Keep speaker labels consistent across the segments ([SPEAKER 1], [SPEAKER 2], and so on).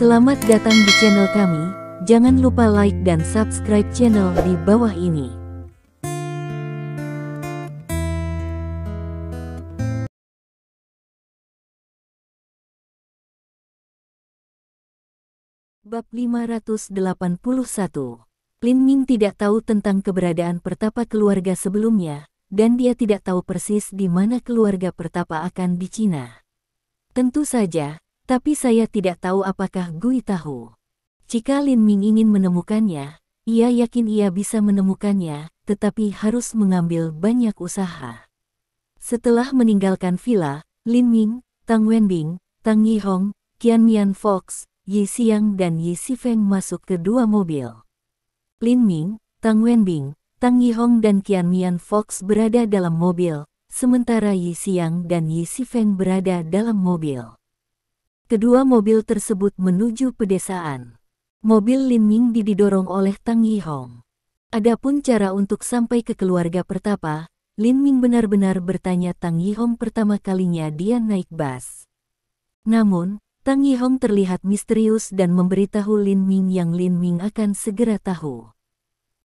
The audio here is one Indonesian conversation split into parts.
[SPEAKER 1] Selamat datang di channel kami, jangan lupa like dan subscribe channel di bawah ini. Bab 581. Lin Ming tidak tahu tentang keberadaan pertapa keluarga sebelumnya, dan dia tidak tahu persis di mana keluarga pertapa akan di Cina. Tentu saja, tapi saya tidak tahu apakah Gui tahu. Jika Lin Ming ingin menemukannya, ia yakin ia bisa menemukannya, tetapi harus mengambil banyak usaha. Setelah meninggalkan villa, Lin Ming, Tang Wenbing, Tang Yihong, Qianmian Fox, Yi Xiang dan Yi Sifeng masuk ke dua mobil. Lin Ming, Tang Wenbing, Tang Yihong dan Qianmian Fox berada dalam mobil, sementara Yi Xiang dan Yi Sifeng berada dalam mobil. Kedua mobil tersebut menuju pedesaan. Mobil Lin Ming didorong oleh Tang Yihong. Adapun cara untuk sampai ke keluarga pertapa, Lin Ming benar-benar bertanya Tang Yihong pertama kalinya dia naik bus. Namun, Tang Yihong terlihat misterius dan memberitahu Lin Ming yang Lin Ming akan segera tahu.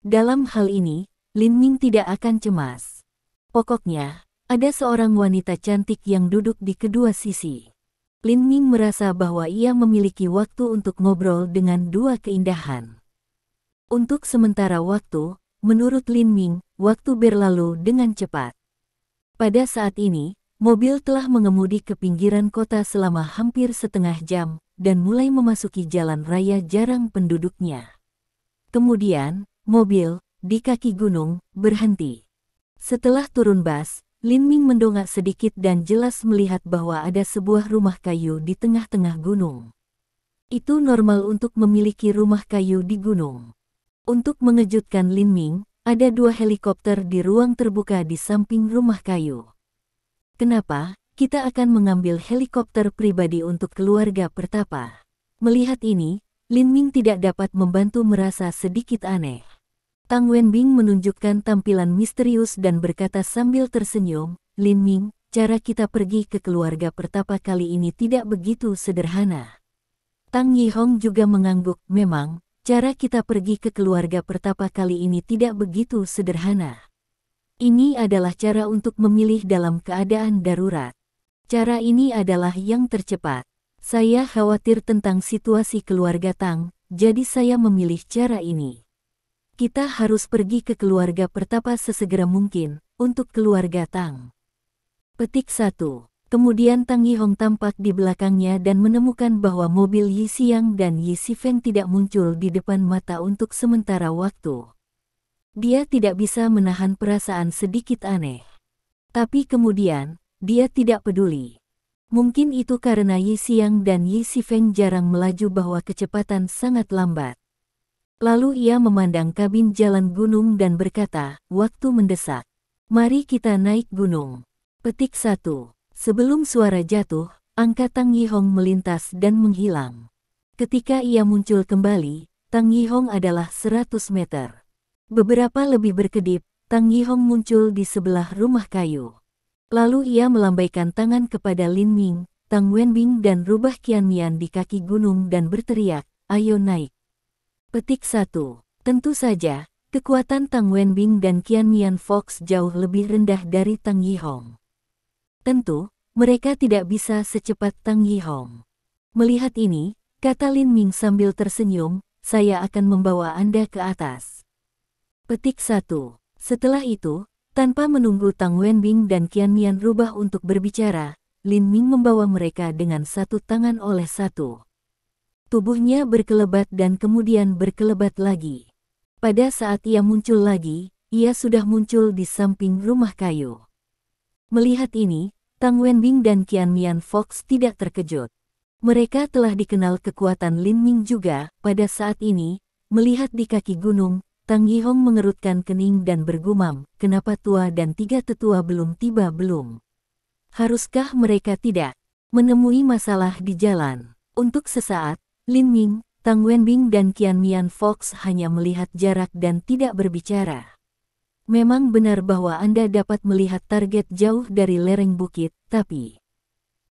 [SPEAKER 1] Dalam hal ini, Lin Ming tidak akan cemas. Pokoknya, ada seorang wanita cantik yang duduk di kedua sisi. Lin Ming merasa bahwa ia memiliki waktu untuk ngobrol dengan dua keindahan. Untuk sementara waktu, menurut Lin Ming, waktu berlalu dengan cepat. Pada saat ini, mobil telah mengemudi ke pinggiran kota selama hampir setengah jam, dan mulai memasuki jalan raya jarang penduduknya. Kemudian, mobil, di kaki gunung, berhenti. Setelah turun bus, Lin Ming mendongak sedikit dan jelas melihat bahwa ada sebuah rumah kayu di tengah-tengah gunung. Itu normal untuk memiliki rumah kayu di gunung. Untuk mengejutkan Lin Ming, ada dua helikopter di ruang terbuka di samping rumah kayu. Kenapa? Kita akan mengambil helikopter pribadi untuk keluarga pertapa. Melihat ini, Lin Ming tidak dapat membantu merasa sedikit aneh. Tang Wenbing menunjukkan tampilan misterius dan berkata sambil tersenyum, Lin Ming, cara kita pergi ke keluarga pertapa kali ini tidak begitu sederhana. Tang Yihong juga mengangguk, memang, cara kita pergi ke keluarga pertapa kali ini tidak begitu sederhana. Ini adalah cara untuk memilih dalam keadaan darurat. Cara ini adalah yang tercepat. Saya khawatir tentang situasi keluarga Tang, jadi saya memilih cara ini. Kita harus pergi ke keluarga pertapa sesegera mungkin, untuk keluarga Tang. Petik 1. Kemudian Tang Yihong tampak di belakangnya dan menemukan bahwa mobil Yi Xiang dan Yi Sifeng tidak muncul di depan mata untuk sementara waktu. Dia tidak bisa menahan perasaan sedikit aneh. Tapi kemudian, dia tidak peduli. Mungkin itu karena Yi Xiang dan Yi Sifeng jarang melaju bahwa kecepatan sangat lambat. Lalu ia memandang kabin jalan gunung dan berkata, waktu mendesak. Mari kita naik gunung. Petik 1. Sebelum suara jatuh, angka Tang Yihong melintas dan menghilang. Ketika ia muncul kembali, Tang Yihong adalah 100 meter. Beberapa lebih berkedip, Tang Yihong muncul di sebelah rumah kayu. Lalu ia melambaikan tangan kepada Lin Ming, Tang Wenbing dan Rubah Qianmian di kaki gunung dan berteriak, ayo naik. Petik 1. Tentu saja, kekuatan Tang Wenbing dan Qianmian Fox jauh lebih rendah dari Tang Yihong. Tentu, mereka tidak bisa secepat Tang Yihong. Melihat ini, kata Lin Ming sambil tersenyum, saya akan membawa Anda ke atas. Petik 1. Setelah itu, tanpa menunggu Tang Wenbing dan Qianmian rubah untuk berbicara, Lin Ming membawa mereka dengan satu tangan oleh satu. Tubuhnya berkelebat dan kemudian berkelebat lagi. Pada saat ia muncul lagi, ia sudah muncul di samping rumah kayu. Melihat ini, Tang Wenbing dan Qianmian Fox tidak terkejut. Mereka telah dikenal kekuatan Lin Ming juga. Pada saat ini, melihat di kaki gunung, Tang Yihong mengerutkan kening dan bergumam, kenapa tua dan tiga tetua belum tiba belum? Haruskah mereka tidak menemui masalah di jalan? Untuk sesaat, Lin Ming, Tang Wenbing dan Qianmian Fox hanya melihat jarak dan tidak berbicara. Memang benar bahwa Anda dapat melihat target jauh dari lereng bukit, tapi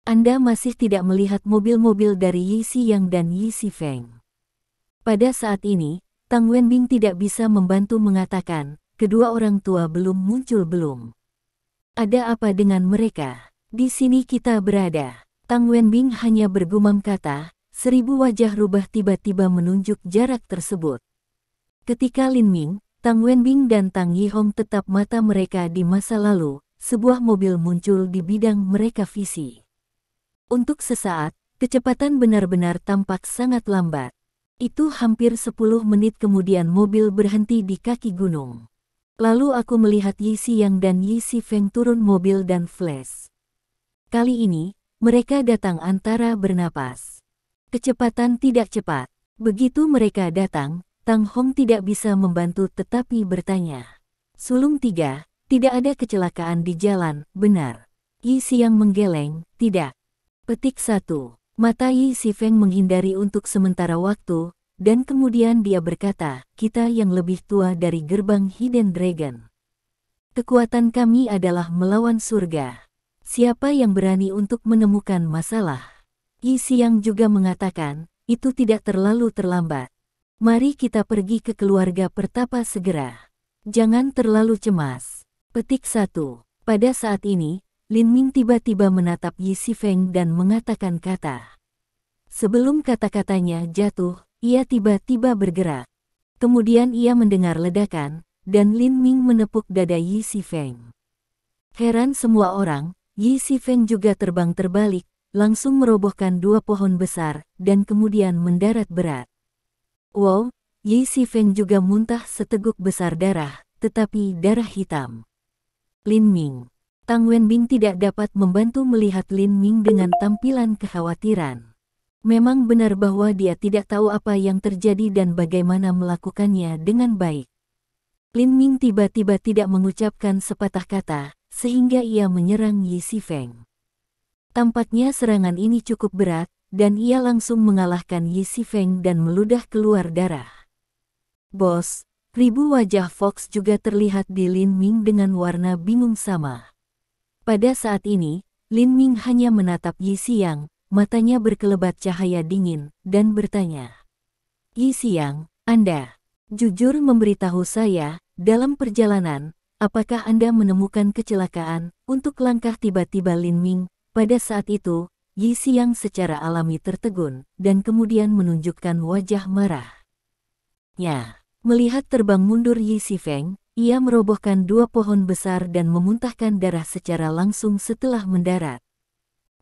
[SPEAKER 1] Anda masih tidak melihat mobil-mobil dari Yi Xiyang dan Yi Xifeng. Pada saat ini, Tang Wenbing tidak bisa membantu mengatakan, kedua orang tua belum muncul belum. Ada apa dengan mereka? Di sini kita berada. Tang Wenbing hanya bergumam kata, 1000 wajah rubah tiba-tiba menunjuk jarak tersebut. Ketika Lin Ming, Tang Wenbing dan Tang Yihong tetap mata mereka di masa lalu, sebuah mobil muncul di bidang mereka visi. Untuk sesaat, kecepatan benar-benar tampak sangat lambat. Itu hampir 10 menit kemudian mobil berhenti di kaki gunung. Lalu aku melihat Yi Xiyang dan Yi Xifeng turun mobil dan flash. Kali ini, mereka datang antara bernapas. Kecepatan tidak cepat. Begitu mereka datang, Tang Hong tidak bisa membantu tetapi bertanya. Sulung 3, tidak ada kecelakaan di jalan, benar? Yi Xiyang menggeleng, tidak. Petik 1. Mata Yi Xifeng menghindari untuk sementara waktu, dan kemudian dia berkata, kita yang lebih tua dari gerbang Hidden Dragon. Kekuatan kami adalah melawan surga. Siapa yang berani untuk menemukan masalah? Yi Xiyang juga mengatakan, itu tidak terlalu terlambat. Mari kita pergi ke keluarga pertapa segera. Jangan terlalu cemas. Petik 1. Pada saat ini, Lin Ming tiba-tiba menatap Yi Xifeng dan mengatakan kata. Sebelum kata-katanya jatuh, ia tiba-tiba bergerak. Kemudian ia mendengar ledakan, dan Lin Ming menepuk dada Yi Xifeng. Heran semua orang, Yi Xifeng juga terbang terbalik, langsung merobohkan 2 pohon besar, dan kemudian mendarat berat. Wow, Yi Xifeng juga muntah seteguk besar darah, tetapi darah hitam. Lin Ming. Tang Wenbing tidak dapat membantu melihat Lin Ming dengan tampilan kekhawatiran. Memang benar bahwa dia tidak tahu apa yang terjadi dan bagaimana melakukannya dengan baik. Lin Ming tiba-tiba tidak mengucapkan sepatah kata, sehingga ia menyerang Yi Xifeng. Tampaknya serangan ini cukup berat, dan ia langsung mengalahkan Yi Xifeng dan meludah keluar darah. Bos, 1000 wajah Fox juga terlihat di Lin Ming dengan warna bingung sama. Pada saat ini, Lin Ming hanya menatap Yi Xiyang, matanya berkelebat cahaya dingin, dan bertanya. Yi Xiyang, Anda jujur memberitahu saya, dalam perjalanan, apakah Anda menemukan kecelakaan? Untuk langkah tiba-tiba Lin Ming, pada saat itu, Yi Xiyang secara alami tertegun, dan kemudian menunjukkan wajah marah. Ya, melihat terbang mundur Yi Xifeng, ia merobohkan 2 pohon besar dan memuntahkan darah secara langsung setelah mendarat.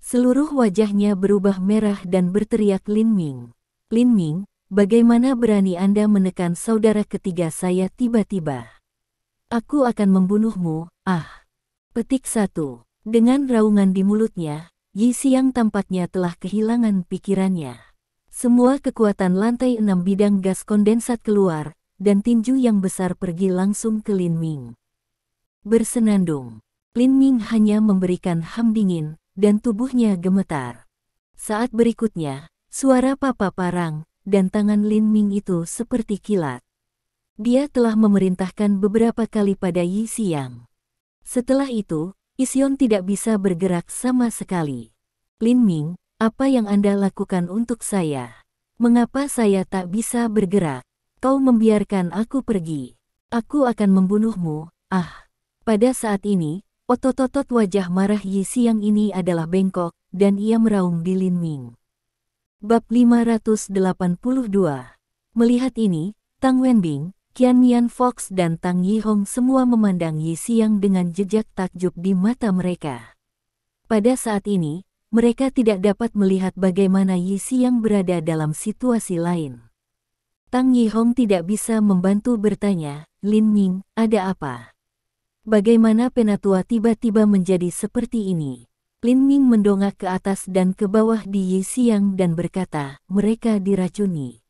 [SPEAKER 1] Seluruh wajahnya berubah merah dan berteriak Lin Ming. Lin Ming, bagaimana berani Anda menekan saudara ketiga saya tiba-tiba? Aku akan membunuhmu, ah. Petik 1. Dengan raungan di mulutnya, Yi Xiyang tampaknya telah kehilangan pikirannya. Semua kekuatan lantai 6 bidang gas kondensat keluar, dan tinju yang besar pergi langsung ke Lin Ming. Bersenandung. Lin Ming hanya memberikan ham dingin, dan tubuhnya gemetar. Saat berikutnya, suara papa parang, dan tangan Lin Ming itu seperti kilat. Dia telah memerintahkan beberapa kali pada Yi Xiyang. Setelah itu, Ision tidak bisa bergerak sama sekali. Lin Ming, apa yang Anda lakukan untuk saya? Mengapa saya tak bisa bergerak? Kau membiarkan aku pergi. Aku akan membunuhmu, ah. Pada saat ini, otot-otot wajah marah Yi Xiyang ini adalah bengkok, dan ia meraung di Lin Ming. Bab 582. Melihat ini, Tang Wenbing, Qian Mian Fox dan Tang Yihong semua memandang Yi Xiyang dengan jejak takjub di mata mereka. Pada saat ini, mereka tidak dapat melihat bagaimana Yi Xiyang berada dalam situasi lain. Tang Yihong tidak bisa membantu bertanya, Lin Ming, ada apa? Bagaimana Penatua tiba-tiba menjadi seperti ini? Lin Ming mendongak ke atas dan ke bawah di Yi Xiyang dan berkata, mereka diracuni.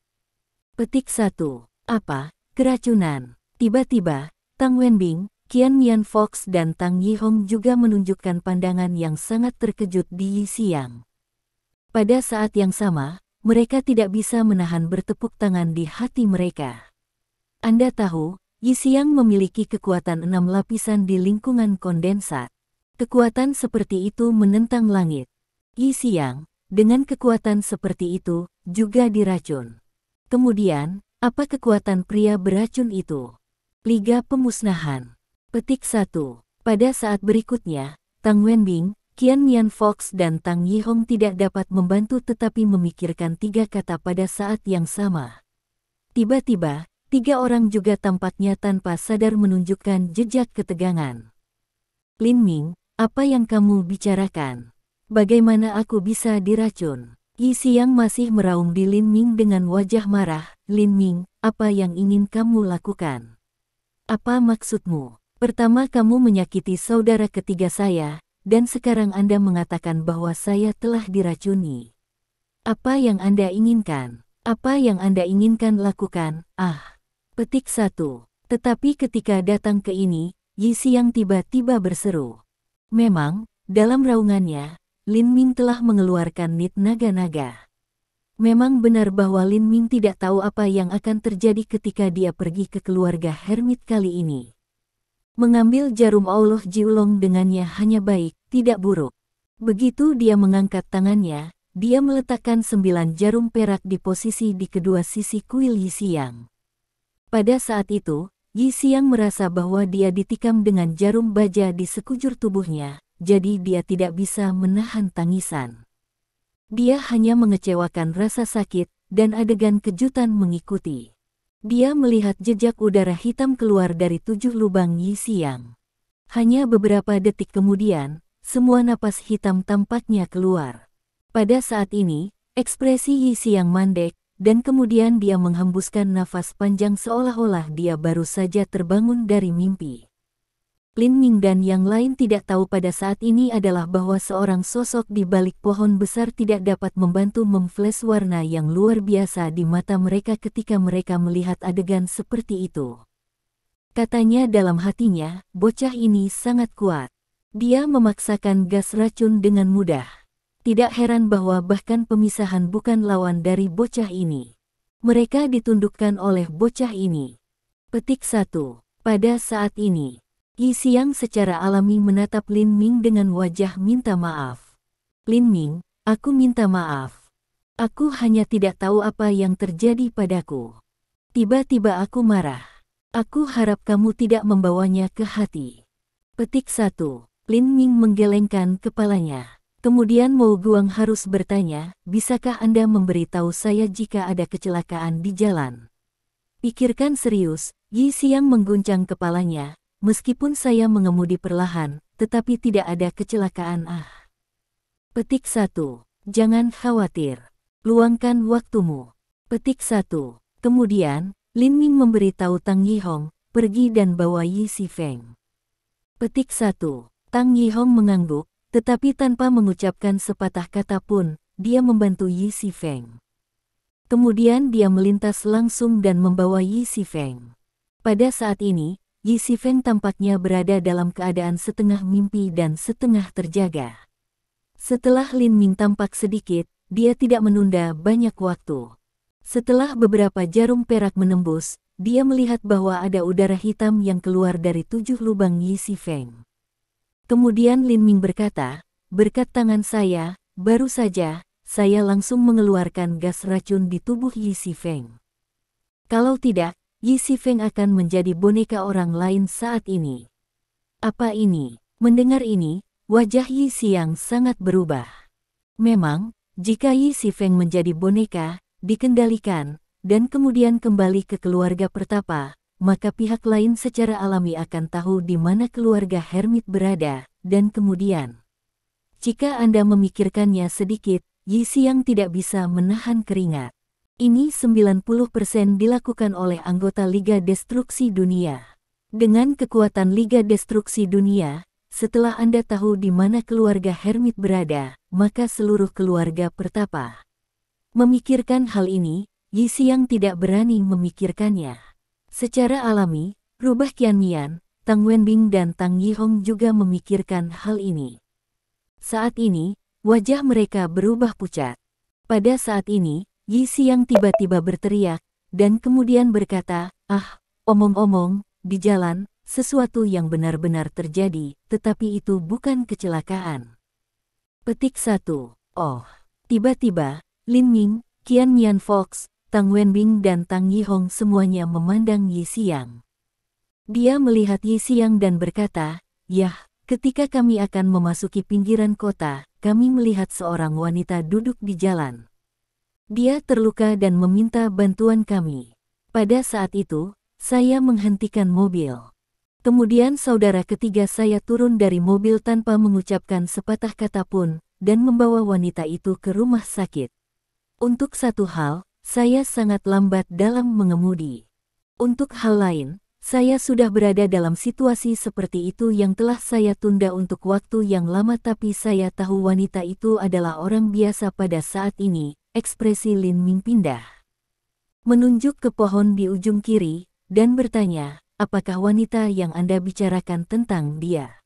[SPEAKER 1] Petik 1. Apa? Keracunan. Tiba-tiba, Tang Wenbing, Qian Mian Fox dan Tang Yihong juga menunjukkan pandangan yang sangat terkejut di Yi Xiyang. Pada saat yang sama, mereka tidak bisa menahan bertepuk tangan di hati mereka. Anda tahu, Yi Xiyang memiliki kekuatan 6 lapisan di lingkungan kondensat. Kekuatan seperti itu menentang langit. Yi Xiang, dengan kekuatan seperti itu, juga diracun. Kemudian, apa kekuatan pria beracun itu? Liga Pemusnahan. Petik 1. Pada saat berikutnya, Tang Wenbing, Qian Mian Fox dan Tang Yihong tidak dapat membantu tetapi memikirkan tiga kata pada saat yang sama. Tiba-tiba, tiga orang juga tampaknya tanpa sadar menunjukkan jejak ketegangan. Lin Ming, apa yang kamu bicarakan? Bagaimana aku bisa diracun? Yi Xiang masih meraung di Lin Ming dengan wajah marah. Lin Ming, apa yang ingin kamu lakukan? Apa maksudmu? Pertama kamu menyakiti saudara ketiga saya, dan sekarang Anda mengatakan bahwa saya telah diracuni. Apa yang Anda inginkan? Apa yang Anda inginkan lakukan? Petik 1. Tetapi ketika datang ke ini, Yi Xiang tiba-tiba berseru. Memang, dalam raungannya, Lin Ming telah mengeluarkan nit naga-naga. Memang benar bahwa Lin Ming tidak tahu apa yang akan terjadi ketika dia pergi ke keluarga hermit kali ini. Mengambil jarum Allah Jiulong dengannya hanya baik, tidak buruk. Begitu dia mengangkat tangannya, dia meletakkan 9 jarum perak di posisi di kedua sisi kuil Yi Xiang. Pada saat itu, Yi Xiang merasa bahwa dia ditikam dengan jarum baja di sekujur tubuhnya, jadi dia tidak bisa menahan tangisan. Dia hanya mengecewakan rasa sakit, dan adegan kejutan mengikuti. Dia melihat jejak udara hitam keluar dari 7 lubang Yi Xiang. Hanya beberapa detik kemudian, semua napas hitam tampaknya keluar. Pada saat ini, ekspresi Yi Xiang mandek, dan kemudian dia menghembuskan nafas panjang seolah-olah dia baru saja terbangun dari mimpi. Lin Ming dan yang lain tidak tahu pada saat ini adalah bahwa seorang sosok di balik pohon besar tidak dapat membantu memflash warna yang luar biasa di mata mereka ketika mereka melihat adegan seperti itu. Katanya dalam hatinya, bocah ini sangat kuat. Dia memaksakan gas racun dengan mudah. Tidak heran bahwa bahkan pemisahan bukan lawan dari bocah ini. Mereka ditundukkan oleh bocah ini. Petik 1. Pada saat ini, Yi Xiang secara alami menatap Lin Ming dengan wajah minta maaf. Lin Ming, aku minta maaf. Aku hanya tidak tahu apa yang terjadi padaku. Tiba-tiba aku marah. Aku harap kamu tidak membawanya ke hati. Petik 1. Lin Ming menggelengkan kepalanya. Kemudian Mo Guang harus bertanya, bisakah Anda memberitahu saya jika ada kecelakaan di jalan? Pikirkan serius, Yi Xiang mengguncang kepalanya. Meskipun saya mengemudi perlahan, tetapi tidak ada kecelakaan. Petik 1. Jangan khawatir. Luangkan waktumu. Petik 1. Kemudian, Lin Ming memberitahu Tang Yihong, pergi dan bawa Yi Xifeng. Petik 1. Tang Yihong mengangguk, tetapi tanpa mengucapkan sepatah kata pun, dia membantu Yi Xifeng. Kemudian dia melintas langsung dan membawa Yi Xifeng. Pada saat ini, Yi Xifeng tampaknya berada dalam keadaan setengah mimpi dan setengah terjaga. Setelah Lin Ming tampak sedikit, dia tidak menunda banyak waktu. Setelah beberapa jarum perak menembus, dia melihat bahwa ada udara hitam yang keluar dari 7 lubang Yi Xifeng. Kemudian Lin Ming berkata, berkat tangan saya, baru saja, saya langsung mengeluarkan gas racun di tubuh Yi Xifeng. Kalau tidak, Yi Xifeng akan menjadi boneka orang lain saat ini. Apa ini? Mendengar ini, wajah Yi Xiang sangat berubah. Memang, jika Yi Xifeng menjadi boneka, dikendalikan, dan kemudian kembali ke keluarga pertapa, maka pihak lain secara alami akan tahu di mana keluarga hermit berada, dan kemudian. Jika Anda memikirkannya sedikit, Yi Xiang tidak bisa menahan keringat. Ini 90% dilakukan oleh anggota Liga Destruksi Dunia. Dengan kekuatan Liga Destruksi Dunia, setelah Anda tahu di mana keluarga hermit berada, maka seluruh keluarga pertapa. Memikirkan hal ini, Yi Xiang tidak berani memikirkannya. Secara alami, Rubah Qianmian, Tang Wenbing dan Tang Yihong juga memikirkan hal ini. Saat ini, wajah mereka berubah pucat. Pada saat ini, Yi Xiang tiba-tiba berteriak, dan kemudian berkata, omong-omong, di jalan, sesuatu yang benar-benar terjadi, tetapi itu bukan kecelakaan. Petik 1. Oh, tiba-tiba, Lin Ming, Qian Mian Fox, Tang Wenbing dan Tang Yihong semuanya memandang Yi Xiang. Dia melihat Yi Xiang dan berkata, "Yah, ketika kami akan memasuki pinggiran kota, kami melihat seorang wanita duduk di jalan. Dia terluka dan meminta bantuan kami. Pada saat itu, saya menghentikan mobil. Kemudian saudara ketiga saya turun dari mobil tanpa mengucapkan sepatah kata pun, dan membawa wanita itu ke rumah sakit. Untuk satu hal, saya sangat lambat dalam mengemudi. Untuk hal lain, saya sudah berada dalam situasi seperti itu yang telah saya tunda untuk waktu yang lama tapi saya tahu wanita itu adalah orang biasa pada saat ini." Ekspresi Lin Ming pindah. Menunjuk ke pohon di ujung kiri, dan bertanya, "Apakah wanita yang Anda bicarakan tentang dia?"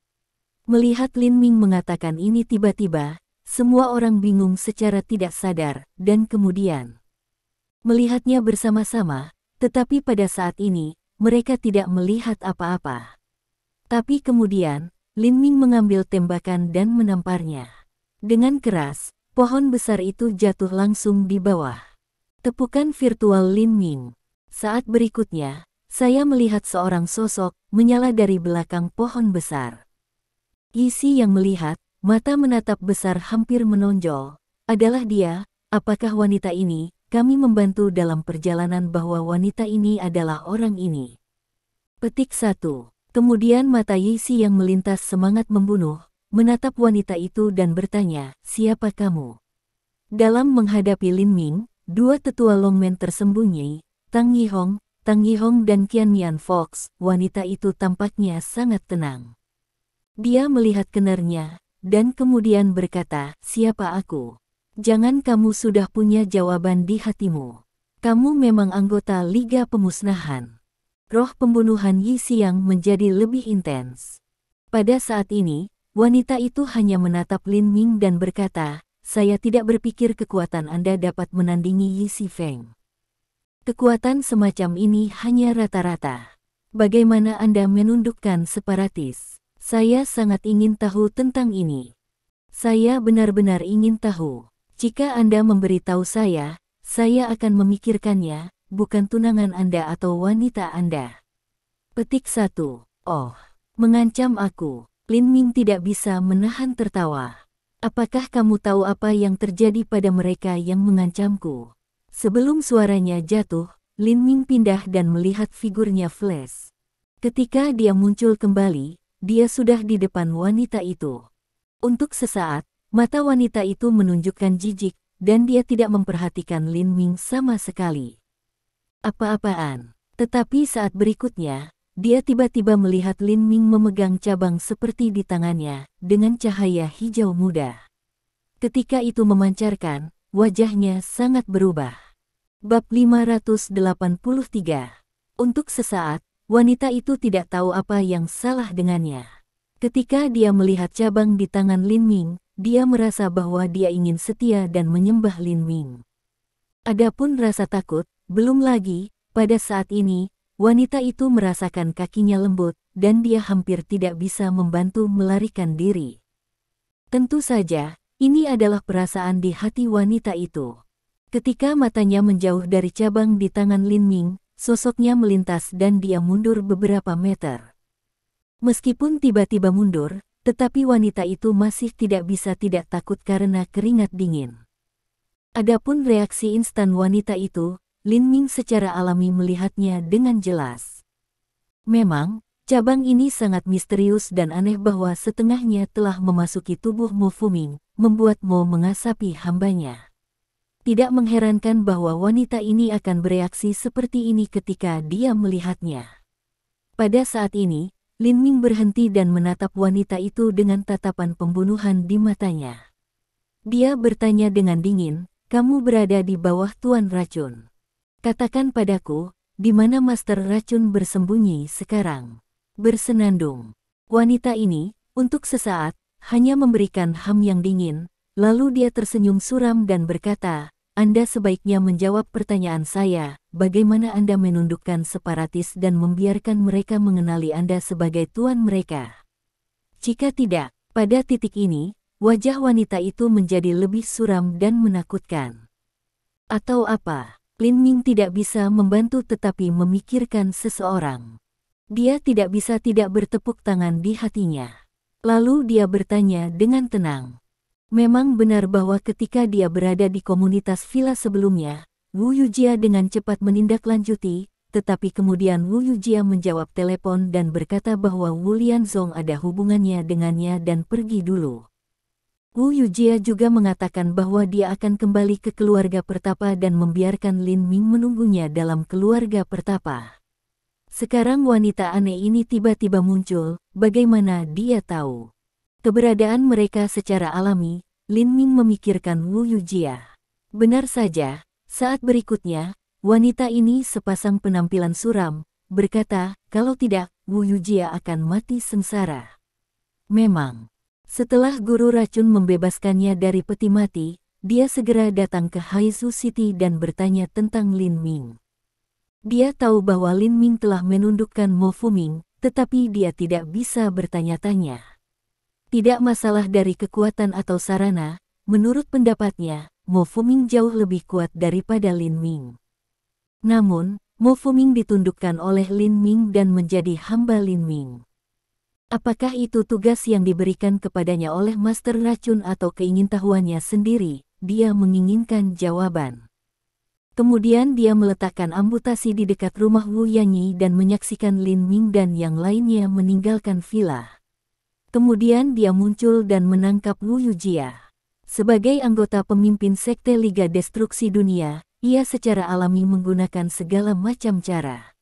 [SPEAKER 1] Melihat Lin Ming mengatakan ini tiba-tiba, semua orang bingung secara tidak sadar, dan kemudian melihatnya bersama-sama, tetapi pada saat ini, mereka tidak melihat apa-apa. Tapi kemudian, Lin Ming mengambil tembakan dan menamparnya. Dengan keras, pohon besar itu jatuh langsung di bawah tepukan virtual Lin Ming. Saat berikutnya, saya melihat seorang sosok menyala dari belakang pohon besar. Yi Xiang yang melihat, mata menatap besar hampir menonjol. "Adalah dia, apakah wanita ini? Kami membantu dalam perjalanan bahwa wanita ini adalah orang ini." Petik 1. Kemudian mata Yi Xiang yang melintas semangat membunuh, menatap wanita itu dan bertanya, "Siapa kamu?" Dalam menghadapi Lin Ming, dua tetua Longmen tersembunyi, Tang Yihong dan Qian Mian Fox, wanita itu tampaknya sangat tenang. Dia melihat kenarnya, dan kemudian berkata, "Siapa aku? Jangan kamu sudah punya jawaban di hatimu. Kamu memang anggota Liga Pemusnahan." Roh pembunuhan Yi Xiang menjadi lebih intens. Pada saat ini, wanita itu hanya menatap Lin Ming dan berkata, "Saya tidak berpikir kekuatan Anda dapat menandingi Yi Xifeng. Kekuatan semacam ini hanya rata-rata. Bagaimana Anda menundukkan separatis? Saya sangat ingin tahu tentang ini. Saya benar-benar ingin tahu. Jika Anda memberitahu saya akan memikirkannya, bukan tunangan Anda atau wanita Anda." Petik 1. "Oh, mengancam aku." Lin Ming tidak bisa menahan tertawa. "Apakah kamu tahu apa yang terjadi pada mereka yang mengancamku?" Sebelum suaranya jatuh, Lin Ming pindah dan melihat figurnya flash. Ketika dia muncul kembali, dia sudah di depan wanita itu. Untuk sesaat, mata wanita itu menunjukkan jijik, dan dia tidak memperhatikan Lin Ming sama sekali. Apa-apaan. Tetapi saat berikutnya, dia tiba-tiba melihat Lin Ming memegang cabang seperti di tangannya, dengan cahaya hijau muda. Ketika itu memancarkan, wajahnya sangat berubah. Bab 583. Untuk sesaat, wanita itu tidak tahu apa yang salah dengannya. Ketika dia melihat cabang di tangan Lin Ming, dia merasa bahwa dia ingin setia dan menyembah Lin Ming. Adapun rasa takut, belum lagi. Pada saat ini, wanita itu merasakan kakinya lembut, dan dia hampir tidak bisa membantu melarikan diri. Tentu saja, ini adalah perasaan di hati wanita itu. Ketika matanya menjauh dari cabang di tangan Lin Ming, sosoknya melintas dan dia mundur beberapa meter. Meskipun tiba-tiba mundur, tetapi wanita itu masih tidak bisa tidak takut karena keringat dingin. Adapun reaksi instan wanita itu, Lin Ming secara alami melihatnya dengan jelas. Memang, cabang ini sangat misterius dan aneh bahwa setengahnya telah memasuki tubuh Mo Fuming, membuat Mo mengasapi hambanya. Tidak mengherankan bahwa wanita ini akan bereaksi seperti ini ketika dia melihatnya. Pada saat ini, Lin Ming berhenti dan menatap wanita itu dengan tatapan pembunuhan di matanya. Dia bertanya dengan dingin, "Kamu berada di bawah Tuan Racun. Katakan padaku, di mana Master Racun bersembunyi sekarang?" Bersenandung. Wanita ini, untuk sesaat, hanya memberikan ham yang dingin, lalu dia tersenyum suram dan berkata, "Anda sebaiknya menjawab pertanyaan saya, bagaimana Anda menundukkan separatis dan membiarkan mereka mengenali Anda sebagai tuan mereka? Jika tidak, pada titik ini, wajah wanita itu menjadi lebih suram dan menakutkan. Atau apa? Lin Ming tidak bisa membantu tetapi memikirkan seseorang. Dia tidak bisa tidak bertepuk tangan di hatinya. Lalu dia bertanya dengan tenang. Memang benar bahwa ketika dia berada di komunitas villa sebelumnya, Wu Yujia dengan cepat menindaklanjuti, tetapi kemudian Wu Yujia menjawab telepon dan berkata bahwa Wu Lianzong ada hubungannya dengannya dan pergi dulu. Wu Yujia juga mengatakan bahwa dia akan kembali ke keluarga pertapa dan membiarkan Lin Ming menunggunya dalam keluarga pertapa. Sekarang wanita aneh ini tiba-tiba muncul, bagaimana dia tahu? Keberadaan mereka secara alami, Lin Ming memikirkan Wu Yujia. Benar saja, saat berikutnya, wanita ini sepasang penampilan suram, berkata, kalau tidak, Wu Yujia akan mati sengsara. Memang. Setelah guru racun membebaskannya dari peti mati, dia segera datang ke Haizu City dan bertanya tentang Lin Ming. Dia tahu bahwa Lin Ming telah menundukkan Mo Fuming, tetapi dia tidak bisa bertanya-tanya. Tidak masalah dari kekuatan atau sarana, menurut pendapatnya, Mo Fuming jauh lebih kuat daripada Lin Ming. Namun, Mo Fuming ditundukkan oleh Lin Ming dan menjadi hamba Lin Ming. Apakah itu tugas yang diberikan kepadanya oleh Master Racun atau keingintahuannya sendiri? Dia menginginkan jawaban. Kemudian dia meletakkan amputasi di dekat rumah Wu Yanyi dan menyaksikan Lin Ming dan yang lainnya meninggalkan villa. Kemudian dia muncul dan menangkap Wu Yujia. Sebagai anggota pemimpin Sekte Liga Destruksi Dunia, ia secara alami menggunakan segala macam cara.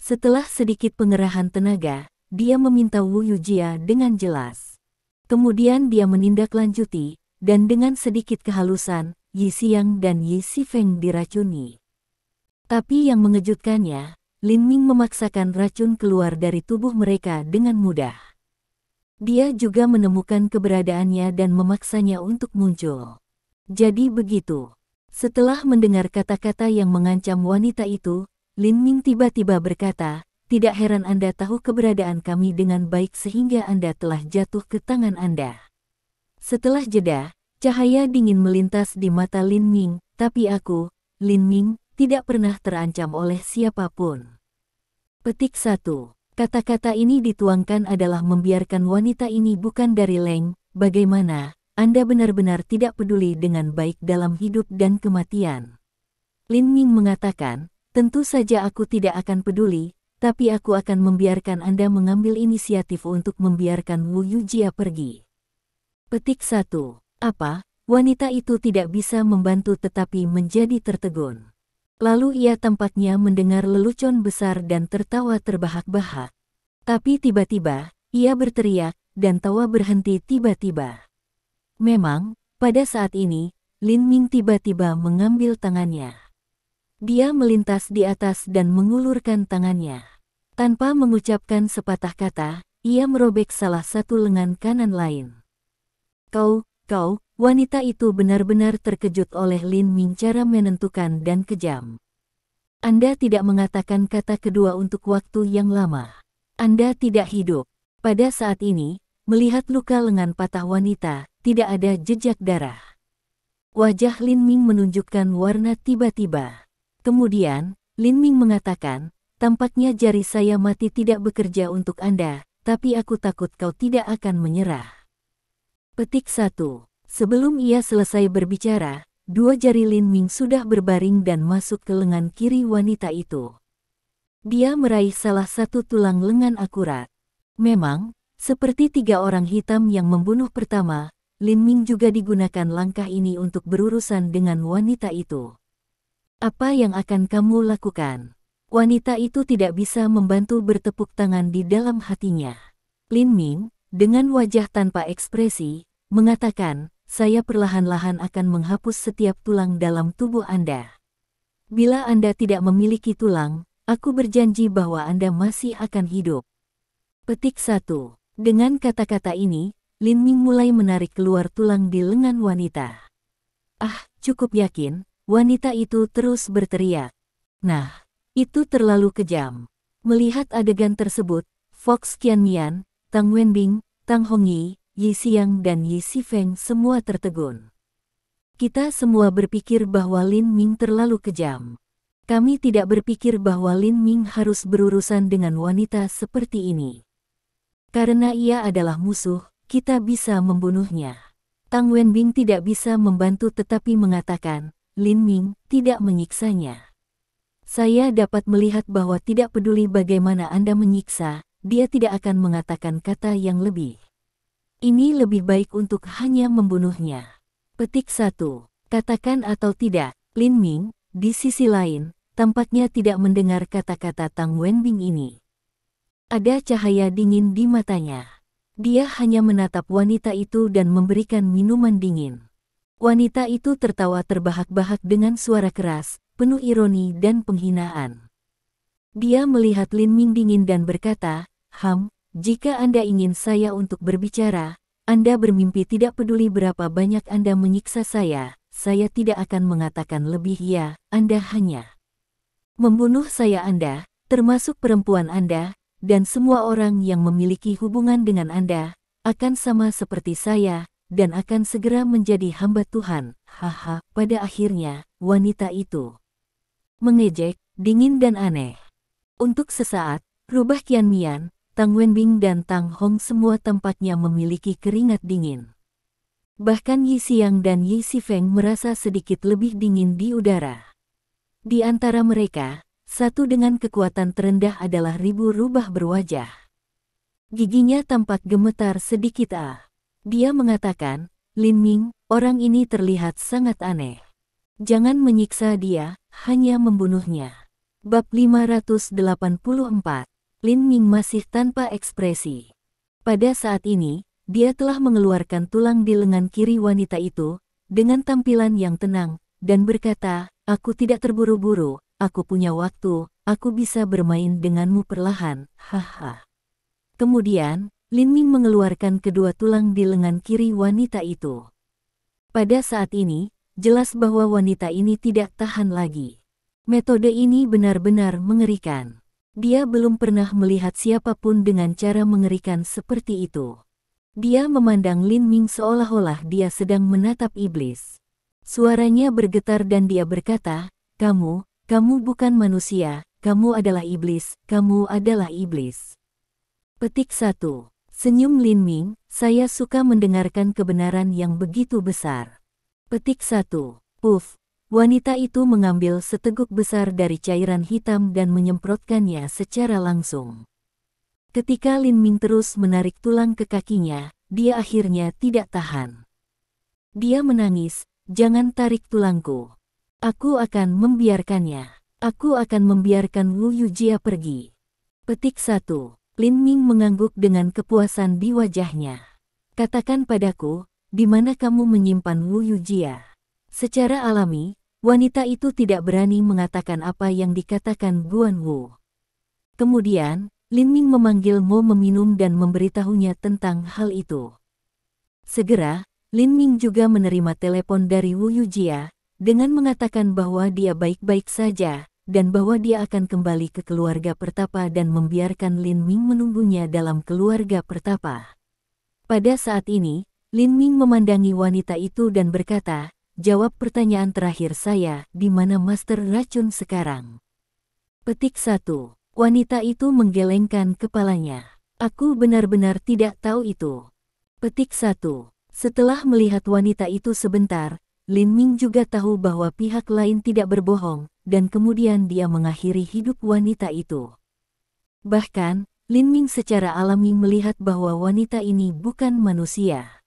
[SPEAKER 1] Setelah sedikit pengerahan tenaga, dia meminta Wu Yujia dengan jelas. Kemudian dia menindaklanjuti, dan dengan sedikit kehalusan, Yi Xiang dan Yi Xifeng diracuni. Tapi yang mengejutkannya, Lin Ming memaksakan racun keluar dari tubuh mereka dengan mudah. Dia juga menemukan keberadaannya dan memaksanya untuk muncul. Jadi begitu. Setelah mendengar kata-kata yang mengancam wanita itu, Lin Ming tiba-tiba berkata, tidak heran Anda tahu keberadaan kami dengan baik sehingga Anda telah jatuh ke tangan Anda. Setelah jeda, cahaya dingin melintas di mata Lin Ming, tapi aku, Lin Ming, tidak pernah terancam oleh siapapun. Petik 1. Kata-kata ini dituangkan adalah membiarkan wanita ini bukan dari Leng, bagaimana, Anda benar-benar tidak peduli dengan baik dalam hidup dan kematian. Lin Ming mengatakan, tentu saja aku tidak akan peduli, tapi aku akan membiarkan Anda mengambil inisiatif untuk membiarkan Wu Yujia pergi. Petik 1. Apa? Wanita itu tidak bisa membantu tetapi menjadi tertegun. Lalu ia tampaknya mendengar lelucon besar dan tertawa terbahak-bahak. Tapi tiba-tiba, ia berteriak, dan tawa berhenti tiba-tiba. Memang, pada saat ini, Lin Ming tiba-tiba mengambil tangannya. Dia melintas di atas dan mengulurkan tangannya. Tanpa mengucapkan sepatah kata, ia merobek salah satu lengan kanan lain. Kau, wanita itu benar-benar terkejut oleh Lin Ming cara menentukan dan kejam. Anda tidak mengatakan kata kedua untuk waktu yang lama. Anda tidak hidup. Pada saat ini, melihat luka lengan patah wanita, tidak ada jejak darah. Wajah Lin Ming menunjukkan warna tiba-tiba. Kemudian, Lin Ming mengatakan, tampaknya jari saya mati tidak bekerja untuk Anda, tapi aku takut kau tidak akan menyerah. Petik 1. Sebelum ia selesai berbicara, dua jari Lin Ming sudah berbaring dan masuk ke lengan kiri wanita itu. Dia meraih salah satu tulang lengan akurat. Memang, seperti tiga orang hitam yang membunuh pertama, Lin Ming juga digunakan langkah ini untuk berurusan dengan wanita itu. Apa yang akan kamu lakukan? Wanita itu tidak bisa membantu bertepuk tangan di dalam hatinya. Lin Ming, dengan wajah tanpa ekspresi, mengatakan, saya perlahan-lahan akan menghapus setiap tulang dalam tubuh Anda. Bila Anda tidak memiliki tulang, aku berjanji bahwa Anda masih akan hidup. Petik 1. Dengan kata-kata ini, Lin Ming mulai menarik keluar tulang di lengan wanita. Ah, cukup yakin, wanita itu terus berteriak. Nah, itu terlalu kejam. Melihat adegan tersebut, Fox Qianmian, Tang Wenbing, Tang Hongyi, Yi Xiang dan Yi Xifeng semua tertegun. Kita semua berpikir bahwa Lin Ming terlalu kejam. Kami tidak berpikir bahwa Lin Ming harus berurusan dengan wanita seperti ini. Karena ia adalah musuh, kita bisa membunuhnya. Tang Wenbing tidak bisa membantu tetapi mengatakan, Lin Ming tidak menyiksanya. Saya dapat melihat bahwa tidak peduli bagaimana Anda menyiksa, dia tidak akan mengatakan kata yang lebih. Ini lebih baik untuk hanya membunuhnya. Petik 1. Katakan atau tidak, Lin Ming, di sisi lain, tampaknya tidak mendengar kata-kata Tang Wenbing ini. Ada cahaya dingin di matanya. Dia hanya menatap wanita itu dan memberikan minuman dingin. Wanita itu tertawa terbahak-bahak dengan suara keras, penuh ironi dan penghinaan. Dia melihat Lin Ming dingin dan berkata, jika Anda ingin saya untuk berbicara, Anda bermimpi tidak peduli berapa banyak Anda menyiksa saya tidak akan mengatakan lebih ya, Anda hanya membunuh saya Anda, termasuk perempuan Anda, dan semua orang yang memiliki hubungan dengan Anda, akan sama seperti saya, dan akan segera menjadi hamba Tuhan. Haha, pada akhirnya, wanita itu mengejek, dingin dan aneh. Untuk sesaat, rubah Qianmian, Tang Wenbing dan Tang Hong semua tampaknya memiliki keringat dingin. Bahkan Yi Xiang dan Yi Xifeng merasa sedikit lebih dingin di udara. Di antara mereka, satu dengan kekuatan terendah adalah ribu rubah berwajah. Giginya tampak gemetar sedikit. Dia mengatakan, Lin Ming, orang ini terlihat sangat aneh. Jangan menyiksa dia, hanya membunuhnya. Bab 584. Lin Ming masih tanpa ekspresi. Pada saat ini, dia telah mengeluarkan tulang di lengan kiri wanita itu, dengan tampilan yang tenang, dan berkata, aku tidak terburu-buru, aku punya waktu, aku bisa bermain denganmu perlahan, haha. Kemudian, Lin Ming mengeluarkan kedua tulang di lengan kiri wanita itu. Pada saat ini, jelas bahwa wanita ini tidak tahan lagi. Metode ini benar-benar mengerikan. Dia belum pernah melihat siapapun dengan cara mengerikan seperti itu. Dia memandang Lin Ming seolah-olah dia sedang menatap iblis. Suaranya bergetar dan dia berkata, kamu bukan manusia, kamu adalah iblis, kamu adalah iblis. Petik 1. Senyum Lin Ming, saya suka mendengarkan kebenaran yang begitu besar. Petik 1. Puff. Wanita itu mengambil seteguk besar dari cairan hitam dan menyemprotkannya secara langsung. Ketika Lin Ming terus menarik tulang ke kakinya, dia akhirnya tidak tahan. Dia menangis, jangan tarik tulangku. Aku akan membiarkannya. Aku akan membiarkan Wu Yujia pergi. Petik 1. Lin Ming mengangguk dengan kepuasan di wajahnya. Katakan padaku, di mana kamu menyimpan Wu Yujia? Secara alami, wanita itu tidak berani mengatakan apa yang dikatakan Guan Wu. Kemudian, Lin Ming memanggil Mo meminum dan memberitahunya tentang hal itu. Segera, Lin Ming juga menerima telepon dari Wu Yujia, dengan mengatakan bahwa dia baik-baik saja, dan bahwa dia akan kembali ke keluarga pertapa dan membiarkan Lin Ming menunggunya dalam keluarga pertapa. Pada saat ini, Lin Ming memandangi wanita itu dan berkata, jawab pertanyaan terakhir saya, di mana Master Racun sekarang? Petik 1. Wanita itu menggelengkan kepalanya. Aku benar-benar tidak tahu itu. Petik 1. Setelah melihat wanita itu sebentar, Lin Ming juga tahu bahwa pihak lain tidak berbohong, dan kemudian dia mengakhiri hidup wanita itu. Bahkan, Lin Ming secara alami melihat bahwa wanita ini bukan manusia.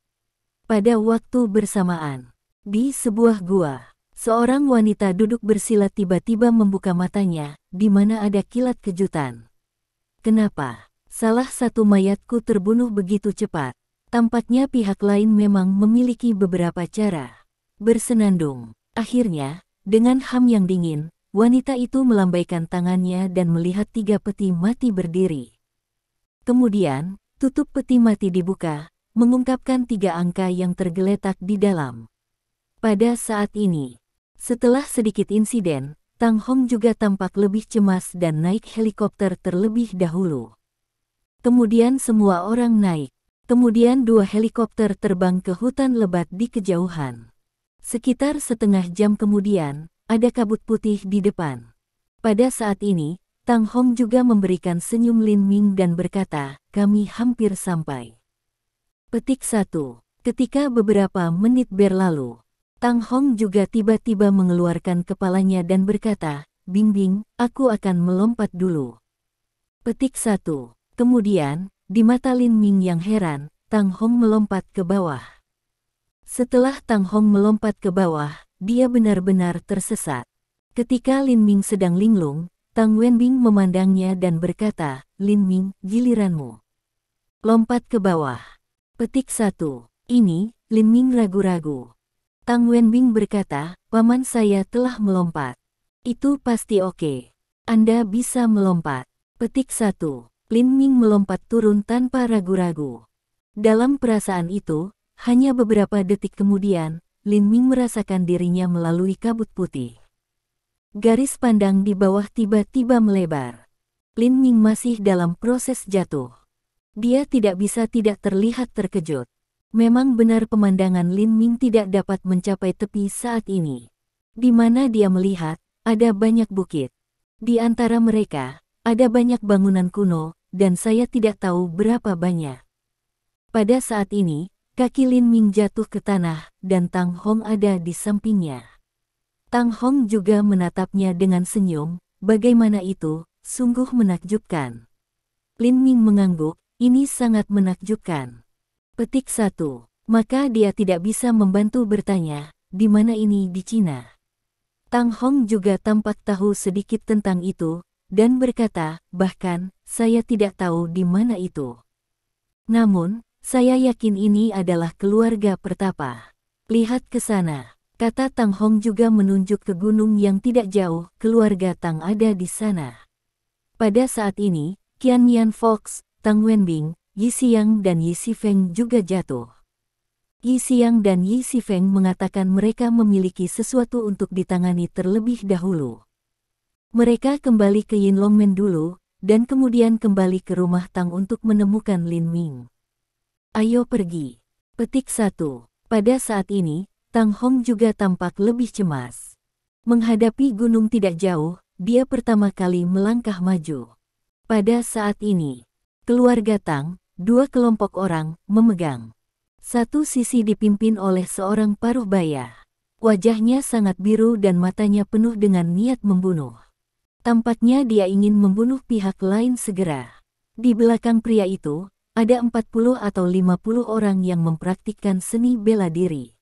[SPEAKER 1] Pada waktu bersamaan, di sebuah gua, seorang wanita duduk bersila tiba-tiba membuka matanya, di mana ada kilat kejutan. Kenapa? Salah satu mayatku terbunuh begitu cepat. Tampaknya pihak lain memang memiliki beberapa cara bersenandung. Akhirnya, dengan ham yang dingin, wanita itu melambaikan tangannya dan melihat 3 peti mati berdiri. Kemudian, tutup peti mati dibuka, mengungkapkan 3 angka yang tergeletak di dalam. Pada saat ini, setelah sedikit insiden, Tang Hong juga tampak lebih cemas dan naik helikopter terlebih dahulu. Kemudian semua orang naik. Kemudian 2 helikopter terbang ke hutan lebat di kejauhan. Sekitar setengah jam kemudian, ada kabut putih di depan. Pada saat ini, Tang Hong juga memberikan senyum Lin Ming dan berkata, "Kami hampir sampai." Petik 1. Ketika beberapa menit berlalu, Tang Hong juga tiba-tiba mengeluarkan kepalanya dan berkata, "Bing Bing, aku akan melompat dulu." Petik 1. Kemudian, di mata Lin Ming yang heran, Tang Hong melompat ke bawah. Setelah Tang Hong melompat ke bawah, dia benar-benar tersesat. Ketika Lin Ming sedang linglung, Tang Wenbing memandangnya dan berkata, "Lin Ming, giliranmu. Lompat ke bawah." Petik 1. Ini, Lin Ming ragu-ragu. Tang Wenbing berkata, "Paman saya telah melompat." "Itu pasti oke. Anda bisa melompat." Petik 1. Lin Ming melompat turun tanpa ragu-ragu. Dalam perasaan itu, hanya beberapa detik kemudian, Lin Ming merasakan dirinya melalui kabut putih. Garis pandang di bawah tiba-tiba melebar. Lin Ming masih dalam proses jatuh. Dia tidak bisa tidak terlihat terkejut. Memang benar pemandangan Lin Ming tidak dapat mencapai tepi saat ini. Di mana dia melihat, ada banyak bukit. Di antara mereka, ada banyak bangunan kuno, dan saya tidak tahu berapa banyak. Pada saat ini, kaki Lin Ming jatuh ke tanah, dan Tang Hong ada di sampingnya. Tang Hong juga menatapnya dengan senyum, "Bagaimana itu, sungguh menakjubkan." Lin Ming mengangguk, "Ini sangat menakjubkan." Petik 1. Maka dia tidak bisa membantu bertanya, "Di mana ini di Cina?" Tang Hong juga tampak tahu sedikit tentang itu, dan berkata, "Bahkan, saya tidak tahu di mana itu. Namun, saya yakin ini adalah keluarga pertapa. Lihat ke sana." Kata Tang Hong juga menunjuk ke gunung yang tidak jauh, "Keluarga Tang ada di sana." Pada saat ini, Qian Mian Fox, Tang Wenbing, Yi Xiang dan Yi Xifeng juga jatuh. Yi Xiang dan Yi Xifeng mengatakan mereka memiliki sesuatu untuk ditangani terlebih dahulu. Mereka kembali ke Yinlongmen dulu, dan kemudian kembali ke rumah Tang untuk menemukan Lin Ming. "Ayo pergi." Petik 1. Pada saat ini, Tang Hong juga tampak lebih cemas. Menghadapi gunung tidak jauh, dia pertama kali melangkah maju. Pada saat ini, keluarga Tang, 2 kelompok orang, memegang. Satu sisi dipimpin oleh seorang paruh baya. Wajahnya sangat biru dan matanya penuh dengan niat membunuh. Tampaknya dia ingin membunuh pihak lain segera. Di belakang pria itu, ada 40 atau 50 orang yang mempraktikkan seni bela diri.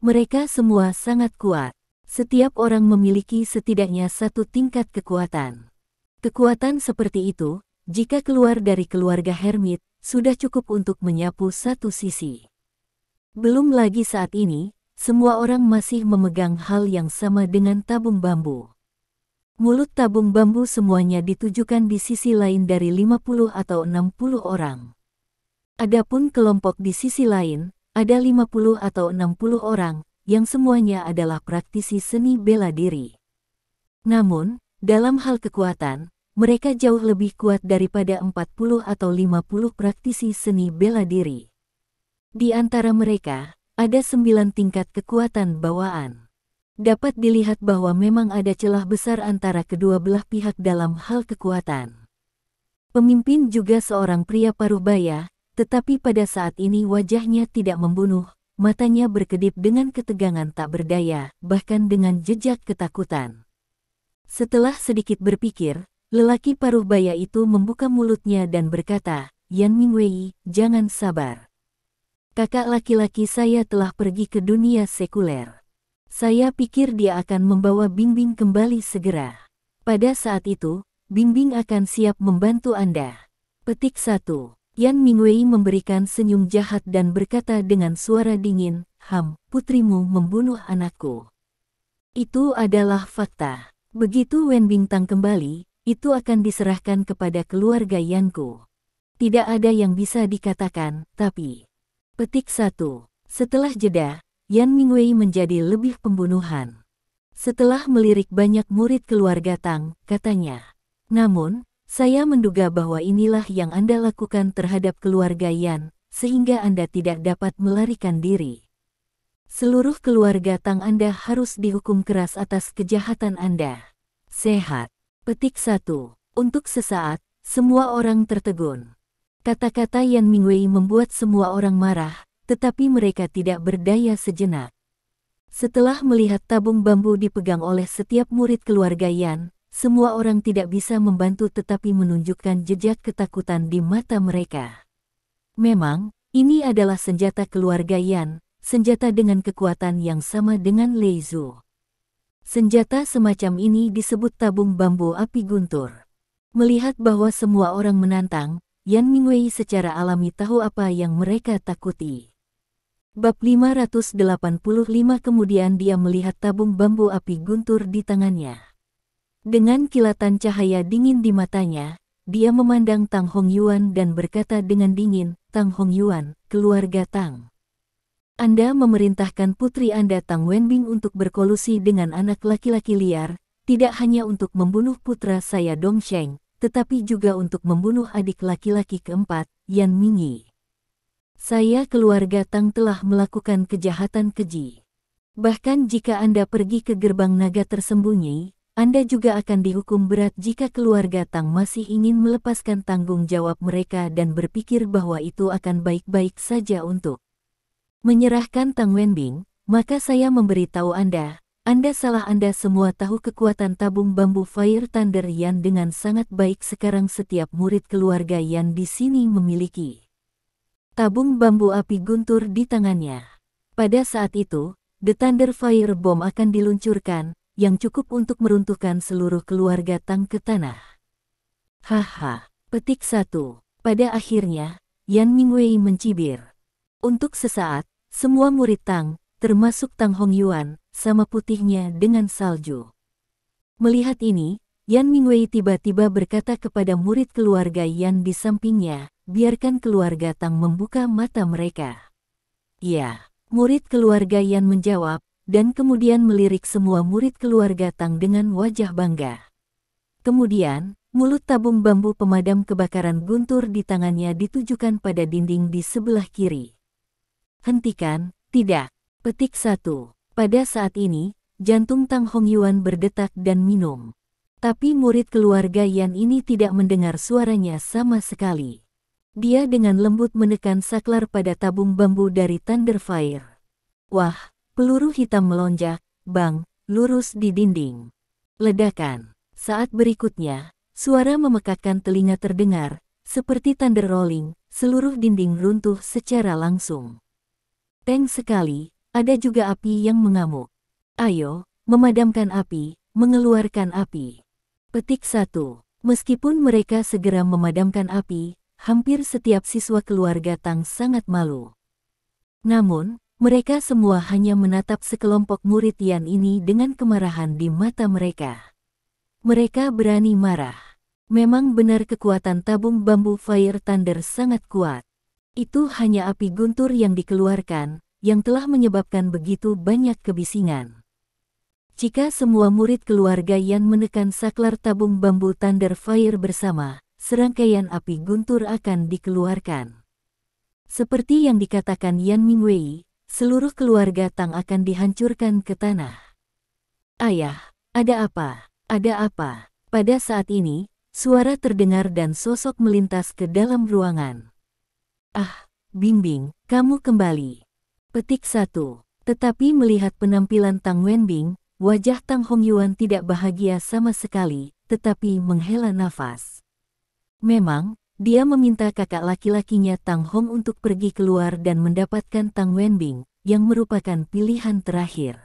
[SPEAKER 1] Mereka semua sangat kuat. Setiap orang memiliki setidaknya satu tingkat kekuatan. Kekuatan seperti itu, jika keluar dari keluarga hermit, sudah cukup untuk menyapu satu sisi. Belum lagi saat ini, semua orang masih memegang hal yang sama dengan tabung bambu. Mulut tabung bambu semuanya ditujukan di sisi lain dari 50 atau 60 orang. Adapun kelompok di sisi lain, ada 50 atau 60 orang, yang semuanya adalah praktisi seni bela diri. Namun, dalam hal kekuatan, mereka jauh lebih kuat daripada 40 atau 50 praktisi seni bela diri. Di antara mereka, ada 9 tingkat kekuatan bawaan. Dapat dilihat bahwa memang ada celah besar antara kedua belah pihak dalam hal kekuatan. Pemimpin juga seorang pria paruh baya, tetapi pada saat ini wajahnya tidak membunuh, matanya berkedip dengan ketegangan tak berdaya, bahkan dengan jejak ketakutan. Setelah sedikit berpikir, lelaki paruh baya itu membuka mulutnya dan berkata, "Yan Mingwei, jangan sabar. Kakak laki-laki saya telah pergi ke dunia sekuler. Saya pikir dia akan membawa Bingbing kembali segera. Pada saat itu, Bingbing akan siap membantu Anda." Petik 1. Yan Mingwei memberikan senyum jahat dan berkata dengan suara dingin, Putrimu membunuh anakku. Itu adalah fakta. Begitu Wen Bintang kembali, itu akan diserahkan kepada keluarga Yanku. Tidak ada yang bisa dikatakan, tapi... Petik 1. Setelah jeda, Yan Mingwei menjadi lebih pembunuhan. Setelah melirik banyak murid keluarga Tang, katanya, "Namun, saya menduga bahwa inilah yang Anda lakukan terhadap keluarga Yan, sehingga Anda tidak dapat melarikan diri. Seluruh keluarga Tang Anda harus dihukum keras atas kejahatan Anda. Sehat. Petik 1. Untuk sesaat, semua orang tertegun. Kata-kata Yan Mingwei membuat semua orang marah, tetapi mereka tidak berdaya sejenak. Setelah melihat tabung bambu dipegang oleh setiap murid keluarga Yan, semua orang tidak bisa membantu tetapi menunjukkan jejak ketakutan di mata mereka. Memang, ini adalah senjata keluarga Yan, senjata dengan kekuatan yang sama dengan Lei Zhu. Senjata semacam ini disebut tabung bambu api guntur. Melihat bahwa semua orang menantang, Yan Mingwei secara alami tahu apa yang mereka takuti. Bab 585 kemudian dia melihat tabung bambu api guntur di tangannya. Dengan kilatan cahaya dingin di matanya, dia memandang Tang Hongyuan dan berkata dengan dingin, "Tang Hongyuan, keluarga Tang. Anda memerintahkan putri Anda Tang Wenbing untuk berkolusi dengan anak laki-laki liar, tidak hanya untuk membunuh putra saya Dongsheng, tetapi juga untuk membunuh adik laki-laki keempat, Yan Mingyi. Saya keluarga Tang telah melakukan kejahatan keji. Bahkan jika Anda pergi ke gerbang naga tersembunyi, Anda juga akan dihukum berat jika keluarga Tang masih ingin melepaskan tanggung jawab mereka dan berpikir bahwa itu akan baik-baik saja untuk menyerahkan Tang Wenbing, maka saya memberitahu Anda salah. Anda semua tahu kekuatan tabung bambu Fire Thunder Yan dengan sangat baik. Sekarang setiap murid keluarga Yan di sini memiliki tabung bambu api guntur di tangannya. Pada saat itu, The Thunder Fire Bomb akan diluncurkan, yang cukup untuk meruntuhkan seluruh keluarga Tang ke tanah. Haha. Petik 1. Pada akhirnya, Yan Mingwei mencibir. Untuk sesaat, semua murid Tang, termasuk Tang Hongyuan, sama putihnya dengan salju. Melihat ini, Yan Mingwei tiba-tiba berkata kepada murid keluarga Yan di sampingnya, "Biarkan keluarga Tang membuka mata mereka." "Ya." Murid keluarga Yan menjawab, dan kemudian melirik semua murid keluarga Tang dengan wajah bangga. Kemudian, mulut tabung bambu pemadam kebakaran guntur di tangannya ditujukan pada dinding di sebelah kiri. "Hentikan, tidak." Petik 1. Pada saat ini, jantung Tang Hongyuan berdetak dan minum. Tapi murid keluarga Yan ini tidak mendengar suaranya sama sekali. Dia dengan lembut menekan saklar pada tabung bambu dari Thunder Fire. Wah! Peluru hitam melonjak, bang, lurus di dinding. Ledakan. Saat berikutnya, suara memekakkan telinga terdengar, seperti thunder rolling, seluruh dinding runtuh secara langsung. Teng sekali, ada juga api yang mengamuk. "Ayo, memadamkan api, mengeluarkan api." Petik 1. Meskipun mereka segera memadamkan api, hampir setiap siswa keluarga Tang sangat malu. Namun, mereka semua hanya menatap sekelompok murid Yan ini dengan kemarahan di mata mereka. Mereka berani marah. Memang benar kekuatan tabung bambu Fire Thunder sangat kuat. Itu hanya api guntur yang dikeluarkan, yang telah menyebabkan begitu banyak kebisingan. Jika semua murid keluarga Yan menekan saklar tabung bambu Thunder Fire bersama, serangkaian api guntur akan dikeluarkan. Seperti yang dikatakan Yan Mingwei, seluruh keluarga Tang akan dihancurkan ke tanah. "Ayah, ada apa? Ada apa?" Pada saat ini, suara terdengar dan sosok melintas ke dalam ruangan. "Ah, Bingbing, kamu kembali." Petik 1. Tetapi melihat penampilan Tang Wenbing, wajah Tang Hongyuan tidak bahagia sama sekali, tetapi menghela nafas. Memang, dia meminta kakak laki-lakinya Tang Hong untuk pergi keluar dan mendapatkan Tang Wenbing, yang merupakan pilihan terakhir.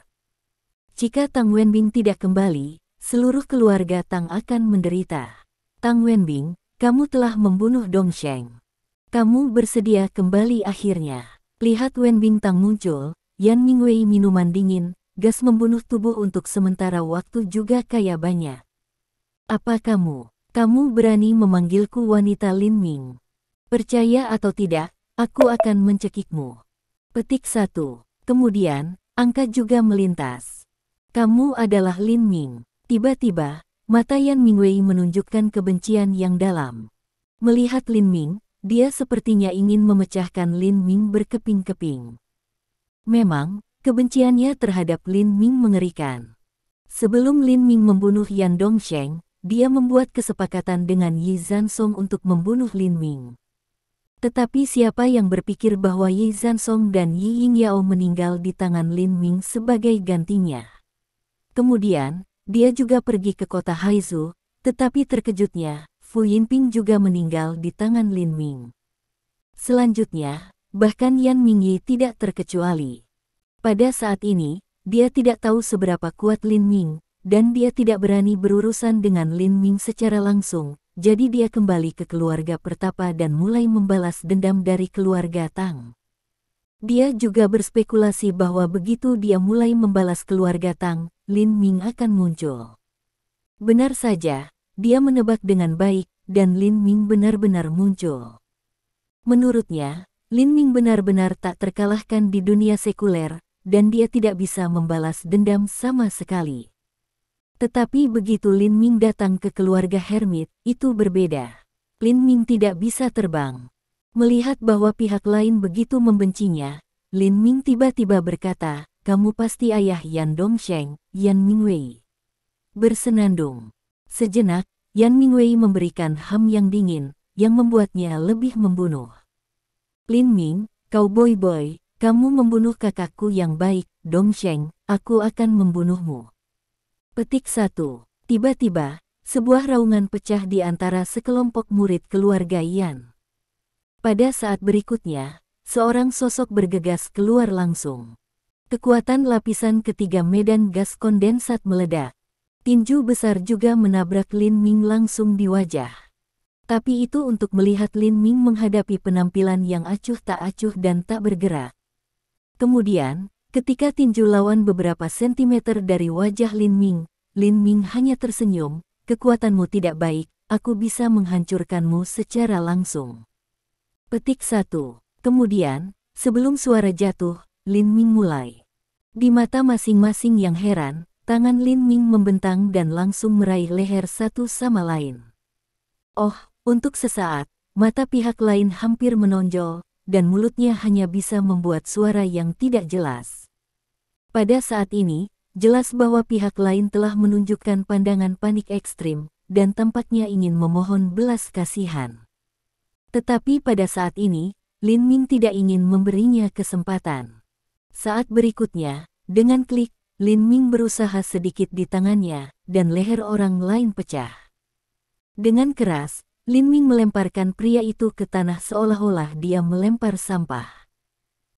[SPEAKER 1] Jika Tang Wenbing tidak kembali, seluruh keluarga Tang akan menderita. "Tang Wenbing, kamu telah membunuh Dongsheng. Kamu bersedia kembali akhirnya." Lihat Wenbing Tang muncul, Yan Mingwei minuman dingin, gas membunuh tubuh untuk sementara waktu juga kaya banyak. "Apa kamu berani memanggilku wanita Lin Ming? Percaya atau tidak, aku akan mencekikmu." Petik 1. Kemudian, angka juga melintas. "Kamu adalah Lin Ming." Tiba-tiba, mata Yan Mingwei menunjukkan kebencian yang dalam. Melihat Lin Ming, dia sepertinya ingin memecahkan Lin Ming berkeping-keping. Memang, kebenciannya terhadap Lin Ming mengerikan. Sebelum Lin Ming membunuh Yan Dongsheng, dia membuat kesepakatan dengan Yi Zansong untuk membunuh Lin Ming. Tetapi siapa yang berpikir bahwa Yi Zansong dan Yi Yingyao meninggal di tangan Lin Ming sebagai gantinya. Kemudian, dia juga pergi ke kota Haizu, tetapi terkejutnya, Fu Yinping juga meninggal di tangan Lin Ming. Selanjutnya, bahkan Yan Mingyi tidak terkecuali. Pada saat ini, dia tidak tahu seberapa kuat Lin Ming, dan dia tidak berani berurusan dengan Lin Ming secara langsung. Jadi dia kembali ke keluarga pertapa dan mulai membalas dendam dari keluarga Tang. Dia juga berspekulasi bahwa begitu dia mulai membalas keluarga Tang, Lin Ming akan muncul. Benar saja, dia menebak dengan baik, dan Lin Ming benar-benar muncul. Menurutnya, Lin Ming benar-benar tak terkalahkan di dunia sekuler, dan dia tidak bisa membalas dendam sama sekali. Tetapi begitu Lin Ming datang ke keluarga Hermit, itu berbeda. Lin Ming tidak bisa terbang. Melihat bahwa pihak lain begitu membencinya, Lin Ming tiba-tiba berkata, "Kamu pasti ayah Yan Dongsheng, Yan Mingwei." Bersenandung. Sejenak, Yan Mingwei memberikan ham yang dingin, yang membuatnya lebih membunuh. "Lin Ming, kau boy-boy, kamu membunuh kakakku yang baik, Dongsheng, aku akan membunuhmu." Petik 1. Tiba-tiba, sebuah raungan pecah di antara sekelompok murid keluarga Yan. Pada saat berikutnya, seorang sosok bergegas keluar langsung. Kekuatan lapisan ketiga medan gas kondensat meledak. Tinju besar juga menabrak Lin Ming langsung di wajah. Tapi itu untuk melihat Lin Ming menghadapi penampilan yang acuh tak acuh dan tak bergerak. Kemudian, ketika tinju lawan beberapa sentimeter dari wajah Lin Ming hanya tersenyum, "Kekuatanmu tidak baik, aku bisa menghancurkanmu secara langsung." Petik 1. Kemudian, sebelum suara jatuh, Lin Ming mulai. Di mata masing-masing yang heran, tangan Lin Ming membentang dan langsung meraih leher satu sama lain. Oh, untuk sesaat, mata pihak lain hampir menonjol, dan mulutnya hanya bisa membuat suara yang tidak jelas. Pada saat ini, jelas bahwa pihak lain telah menunjukkan pandangan panik ekstrim, dan tampaknya ingin memohon belas kasihan. Tetapi pada saat ini, Lin Ming tidak ingin memberinya kesempatan. Saat berikutnya, dengan klik, Lin Ming berusaha sedikit di tangannya, dan leher orang lain pecah. Dengan keras, Lin Ming melemparkan pria itu ke tanah seolah-olah dia melempar sampah.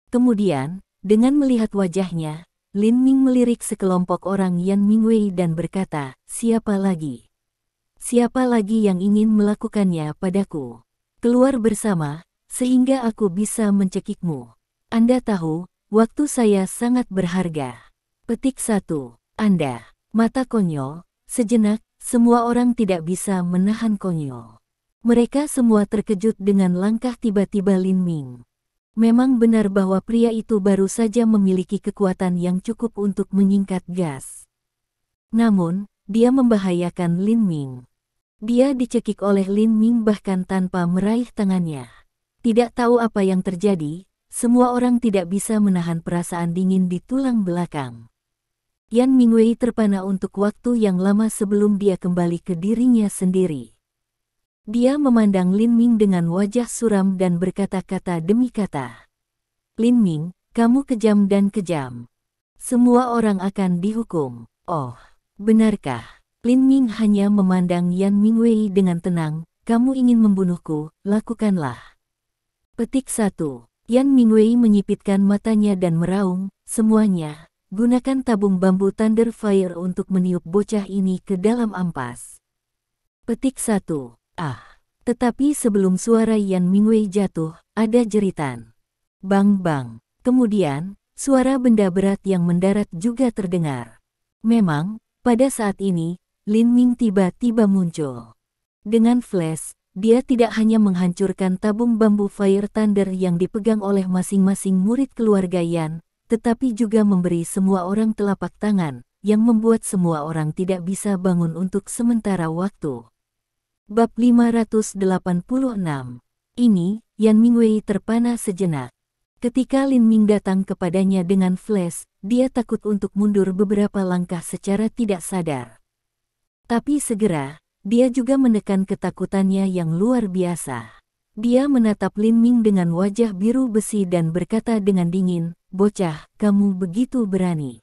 [SPEAKER 1] Kemudian, dengan melihat wajahnya, Lin Ming melirik sekelompok orang Yan Mingwei dan berkata, "Siapa lagi? Siapa lagi yang ingin melakukannya padaku? Keluar bersama, sehingga aku bisa mencekikmu. Anda tahu, waktu saya sangat berharga." Petik 1. Anda, mata konyol. Sejenak, semua orang tidak bisa menahan konyol. Mereka semua terkejut dengan langkah tiba-tiba Lin Ming. Memang benar bahwa pria itu baru saja memiliki kekuatan yang cukup untuk menyingkat gas. Namun, dia membahayakan Lin Ming. Dia dicekik oleh Lin Ming bahkan tanpa meraih tangannya. Tidak tahu apa yang terjadi, semua orang tidak bisa menahan perasaan dingin di tulang belakang. Yan Mingwei terpana untuk waktu yang lama sebelum dia kembali ke dirinya sendiri. Dia memandang Lin Ming dengan wajah suram dan berkata-kata demi kata. "Lin Ming, kamu kejam dan kejam. Semua orang akan dihukum." "Oh, benarkah?" Lin Ming hanya memandang Yan Mingwei dengan tenang. "Kamu ingin membunuhku, lakukanlah." Petik 1. Yan Mingwei menyipitkan matanya dan meraung, "Semuanya, gunakan tabung bambu Thunder Fire untuk meniup bocah ini ke dalam ampas." Petik 1. Tetapi sebelum suara Yan Mingwei jatuh, ada jeritan. Bang-bang. Kemudian, suara benda berat yang mendarat juga terdengar. Memang, pada saat ini, Lin Ming tiba-tiba muncul. Dengan flash, dia tidak hanya menghancurkan tabung bambu Fire Thunder yang dipegang oleh masing-masing murid keluarga Yan, tetapi juga memberi semua orang telapak tangan, yang membuat semua orang tidak bisa bangun untuk sementara waktu. Bab 586. Ini, Yan Mingwei terpana sejenak. Ketika Lin Ming datang kepadanya dengan flash, dia takut untuk mundur beberapa langkah secara tidak sadar. Tapi segera, dia juga menekan ketakutannya yang luar biasa. Dia menatap Lin Ming dengan wajah biru besi dan berkata dengan dingin, "Bocah, kamu begitu berani.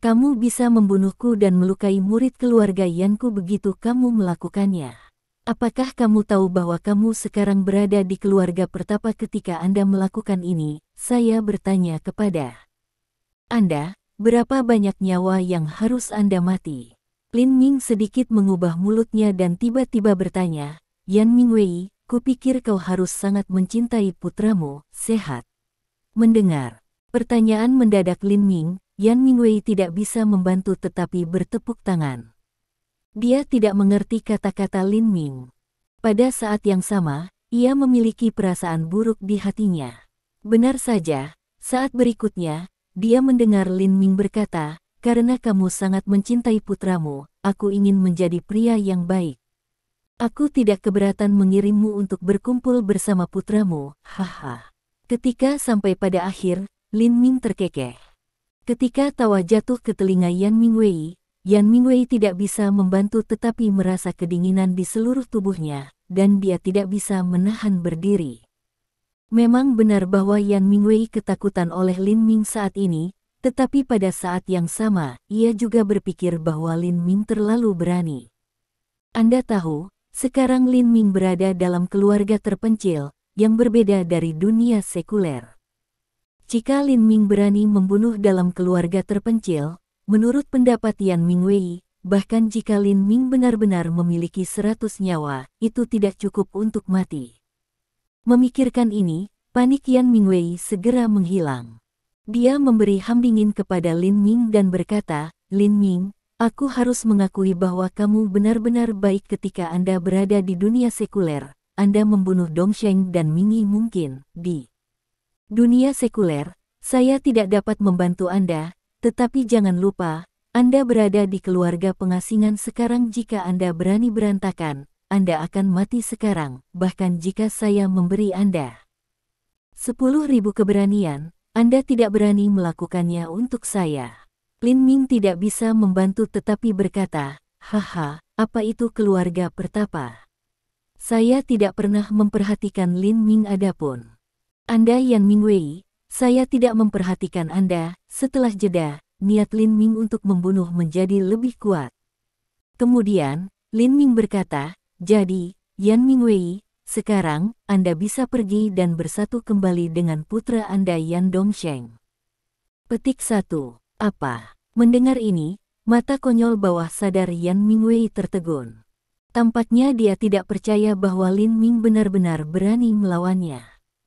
[SPEAKER 1] Kamu bisa membunuhku dan melukai murid keluarga Yanku begitu kamu melakukannya. Apakah kamu tahu bahwa kamu sekarang berada di keluarga pertapa ketika Anda melakukan ini?" Saya bertanya kepada Anda, berapa banyak nyawa yang harus Anda mati? Lin Ming sedikit mengubah mulutnya dan tiba-tiba bertanya, "Yan Mingwei, kupikir kau harus sangat mencintai putramu, sehat." Mendengar pertanyaan mendadak Lin Ming, Yan Mingwei tidak bisa membantu tetapi bertepuk tangan. Dia tidak mengerti kata-kata Lin Ming. Pada saat yang sama, ia memiliki perasaan buruk di hatinya. Benar saja, saat berikutnya, dia mendengar Lin Ming berkata, "Karena kamu sangat mencintai putramu, aku ingin menjadi pria yang baik. Aku tidak keberatan mengirimmu untuk berkumpul bersama putramu, haha." Ketika sampai pada akhir, Lin Ming terkekeh. Ketika tawa jatuh ke telinga Yan Mingwei tidak bisa membantu tetapi merasa kedinginan di seluruh tubuhnya, dan dia tidak bisa menahan berdiri. Memang benar bahwa Yan Mingwei ketakutan oleh Lin Ming saat ini, tetapi pada saat yang sama, ia juga berpikir bahwa Lin Ming terlalu berani. Anda tahu, sekarang Lin Ming berada dalam keluarga terpencil, yang berbeda dari dunia sekuler. Jika Lin Ming berani membunuh dalam keluarga terpencil, menurut pendapat Yan Mingwei, bahkan jika Lin Ming benar-benar memiliki 100 nyawa, itu tidak cukup untuk mati. Memikirkan ini, panik Yan Mingwei segera menghilang. Dia memberi hambingin kepada Lin Ming dan berkata, "Lin Ming, aku harus mengakui bahwa kamu benar-benar baik ketika Anda berada di dunia sekuler. Anda membunuh Dongsheng dan Mingi mungkin, di dunia sekuler, saya tidak dapat membantu Anda. Tetapi jangan lupa, Anda berada di keluarga pengasingan sekarang. Jika Anda berani berantakan, Anda akan mati sekarang, bahkan jika saya memberi Anda 10.000 keberanian, Anda tidak berani melakukannya untuk saya." Lin Ming tidak bisa membantu tetapi berkata, "Haha, apa itu keluarga pertapa? Saya tidak pernah memperhatikan Lin Ming adapun Anda Yan Mingwei, saya tidak memperhatikan Anda." Setelah jeda, niat Lin Ming untuk membunuh menjadi lebih kuat. Kemudian, Lin Ming berkata, "Jadi, Yan Mingwei, sekarang, Anda bisa pergi dan bersatu kembali dengan putra Anda Yan Dongsheng." Petik 1. Apa? Mendengar ini, mata konyol bawah sadar Yan Mingwei tertegun. Tampaknya dia tidak percaya bahwa Lin Ming benar-benar berani melawannya.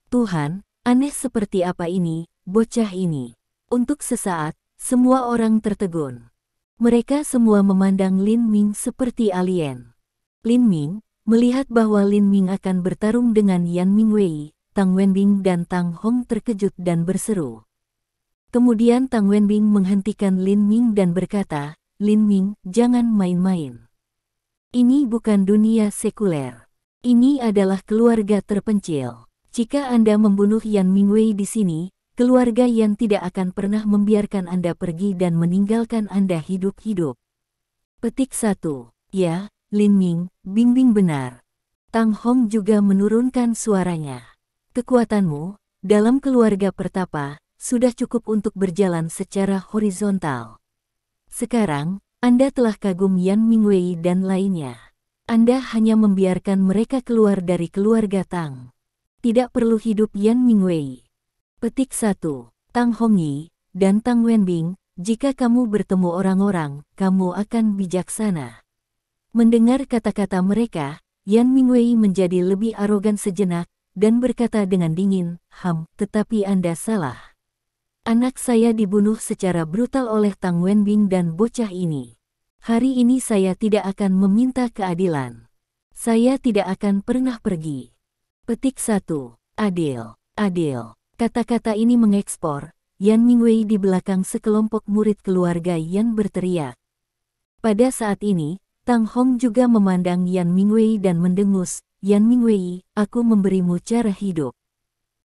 [SPEAKER 1] Tuhan, aneh seperti apa ini, bocah ini. Untuk sesaat, semua orang tertegun. Mereka semua memandang Lin Ming seperti alien. Lin Ming, melihat bahwa Lin Ming akan bertarung dengan Yan Mingwei, Tang Wenbing dan Tang Hong terkejut dan berseru. Kemudian Tang Wenbing menghentikan Lin Ming dan berkata, "Lin Ming, jangan main-main. Ini bukan dunia sekuler. Ini adalah keluarga terpencil. Jika Anda membunuh Yan Mingwei di sini, keluarga Yan tidak akan pernah membiarkan Anda pergi dan meninggalkan Anda hidup-hidup." Petik 1. Ya, Lin Ming, Bingbing benar. Tang Hong juga menurunkan suaranya. "Kekuatanmu, dalam keluarga pertapa, sudah cukup untuk berjalan secara horizontal. Sekarang, Anda telah kagum Yan Mingwei dan lainnya. Anda hanya membiarkan mereka keluar dari keluarga Tang. Tidak perlu hidup Yan Mingwei." Petik 1. Tang Hongyi dan Tang Wenbing, jika kamu bertemu orang-orang, kamu akan bijaksana. Mendengar kata-kata mereka, Yan Mingwei menjadi lebih arogan sejenak, dan berkata dengan dingin, Tetapi Anda salah. Anak saya dibunuh secara brutal oleh Tang Wenbing dan bocah ini. Hari ini saya tidak akan meminta keadilan. Saya tidak akan pernah pergi." Petik 1. Adil. Adil. Kata-kata ini mengekspor, Yan Mingwei di belakang sekelompok murid keluarga Yan berteriak. Pada saat ini, Tang Hong juga memandang Yan Mingwei dan mendengus, Yan Mingwei, aku memberimu cara hidup.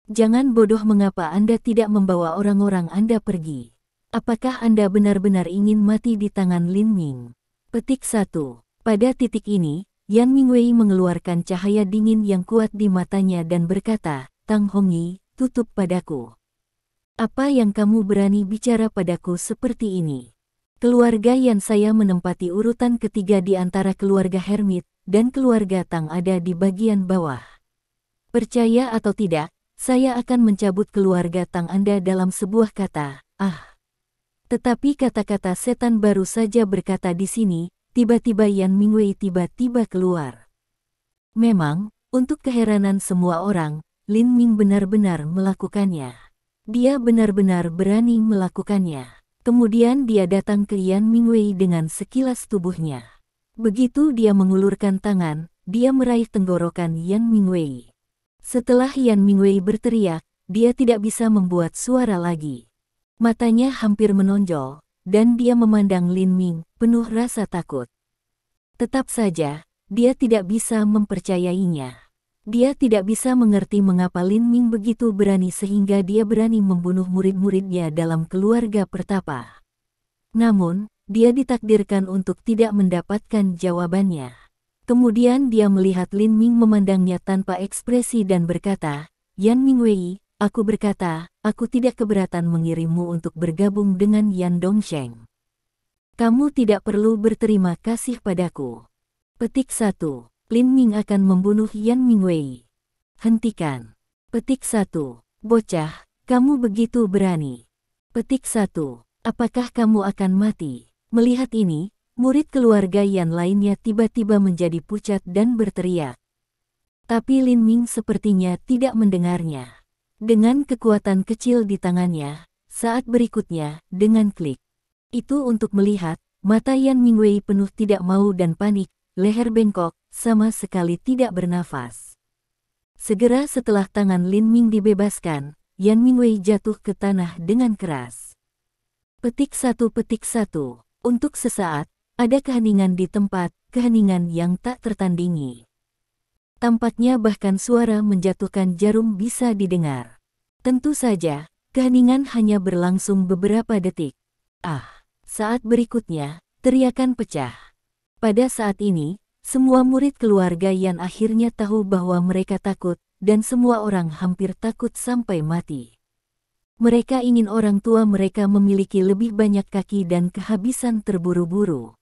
[SPEAKER 1] Jangan bodoh mengapa Anda tidak membawa orang-orang Anda pergi. Apakah Anda benar-benar ingin mati di tangan Lin Ming? Petik 1. Pada titik ini, Yan Mingwei mengeluarkan cahaya dingin yang kuat di matanya dan berkata, Tang Hongyi, tutup padaku. Apa yang kamu berani bicara padaku seperti ini? Keluarga Yan saya menempati urutan ketiga di antara keluarga Hermit, dan keluarga Tang ada di bagian bawah. Percaya atau tidak, saya akan mencabut keluarga Tang Anda dalam sebuah kata, Tetapi kata-kata setan baru saja berkata di sini, tiba-tiba Yan Mingwei tiba-tiba keluar. Memang, untuk keheranan semua orang, Lin Ming benar-benar melakukannya. Dia benar-benar berani melakukannya. Kemudian dia datang ke Yan Mingwei dengan sekilas tubuhnya. Begitu dia mengulurkan tangan, dia meraih tenggorokan Yan Mingwei. Setelah Yan Mingwei berteriak, dia tidak bisa membuat suara lagi. Matanya hampir menonjol, dan dia memandang Lin Ming, penuh rasa takut. Tetap saja, dia tidak bisa mempercayainya. Dia tidak bisa mengerti mengapa Lin Ming begitu berani sehingga dia berani membunuh murid-muridnya dalam keluarga pertapa. Namun, dia ditakdirkan untuk tidak mendapatkan jawabannya. Kemudian dia melihat Lin Ming memandangnya tanpa ekspresi dan berkata, Yan Mingwei, aku berkata, aku tidak keberatan mengirimmu untuk bergabung dengan Yan Dongsheng. Kamu tidak perlu berterima kasih padaku. Petik 1. Lin Ming akan membunuh Yan Mingwei. Hentikan. Petik 1. Bocah, kamu begitu berani. Petik 1. Apakah kamu akan mati? Melihat ini, murid keluarga Yan lainnya tiba-tiba menjadi pucat dan berteriak. Tapi Lin Ming sepertinya tidak mendengarnya. Dengan kekuatan kecil di tangannya, saat berikutnya, dengan klik. Itu untuk melihat, mata Yan Mingwei penuh tidak mau dan panik, leher bengkok, sama sekali tidak bernafas. Segera setelah tangan Lin Ming dibebaskan, Yan Mingwei jatuh ke tanah dengan keras. Petik 1. Untuk sesaat, ada keheningan di tempat, keheningan yang tak tertandingi. Tampaknya bahkan suara menjatuhkan jarum bisa didengar. Tentu saja, keheningan hanya berlangsung beberapa detik. Saat berikutnya, teriakan pecah. Pada saat ini, semua murid keluarga Yan akhirnya tahu bahwa mereka takut, dan semua orang hampir takut sampai mati. Mereka ingin orang tua mereka memiliki lebih banyak kaki dan kehabisan terburu-buru.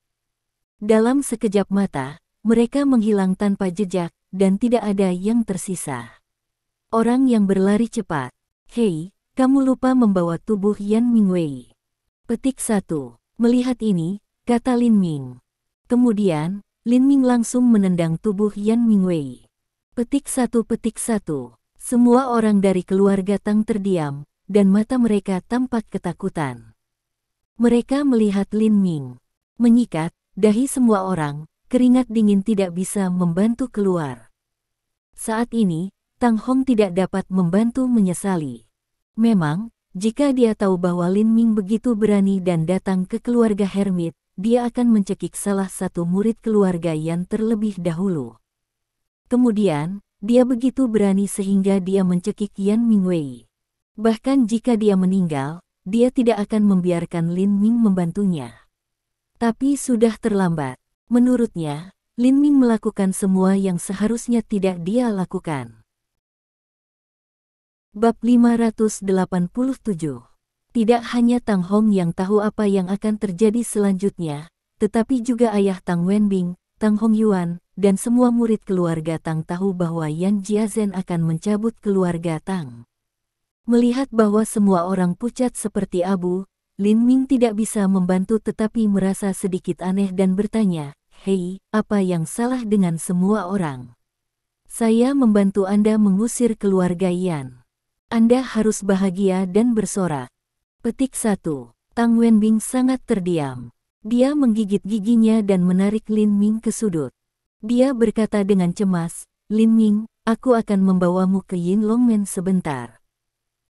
[SPEAKER 1] Dalam sekejap mata, mereka menghilang tanpa jejak, dan tidak ada yang tersisa. Orang yang berlari cepat. Hei, kamu lupa membawa tubuh Yan Mingwei. Petik 1. Melihat ini, kata Lin Ming. Kemudian, Lin Ming langsung menendang tubuh Yan Mingwei. Petik 1. Semua orang dari keluarga Tang terdiam, dan mata mereka tampak ketakutan. Mereka melihat Lin Ming menyikat dahi semua orang, keringat dingin tidak bisa membantu keluar. Saat ini, Tang Hong tidak dapat membantu menyesali. Memang, jika dia tahu bahwa Lin Ming begitu berani dan datang ke keluarga Hermit, dia akan mencekik salah satu murid keluarga Yan terlebih dahulu. Kemudian, dia begitu berani sehingga dia mencekik Yan Mingwei. Bahkan jika dia meninggal, dia tidak akan membiarkan Lin Ming membantunya. Tapi sudah terlambat. Menurutnya, Lin Ming melakukan semua yang seharusnya tidak dia lakukan. Bab 587. Tidak hanya Tang Hong yang tahu apa yang akan terjadi selanjutnya, tetapi juga ayah Tang Wenbing, Tang Hongyuan, dan semua murid keluarga Tang tahu bahwa Yan Jiazhen akan mencabut keluarga Tang. Melihat bahwa semua orang pucat seperti abu, Lin Ming tidak bisa membantu tetapi merasa sedikit aneh dan bertanya, Hei, apa yang salah dengan semua orang? Saya membantu Anda mengusir keluarga Yan. Anda harus bahagia dan bersorak. Petik 1. Tang Wenbing sangat terdiam. Dia menggigit giginya dan menarik Lin Ming ke sudut. Dia berkata dengan cemas, Lin Ming, aku akan membawamu ke Yinlongmen sebentar.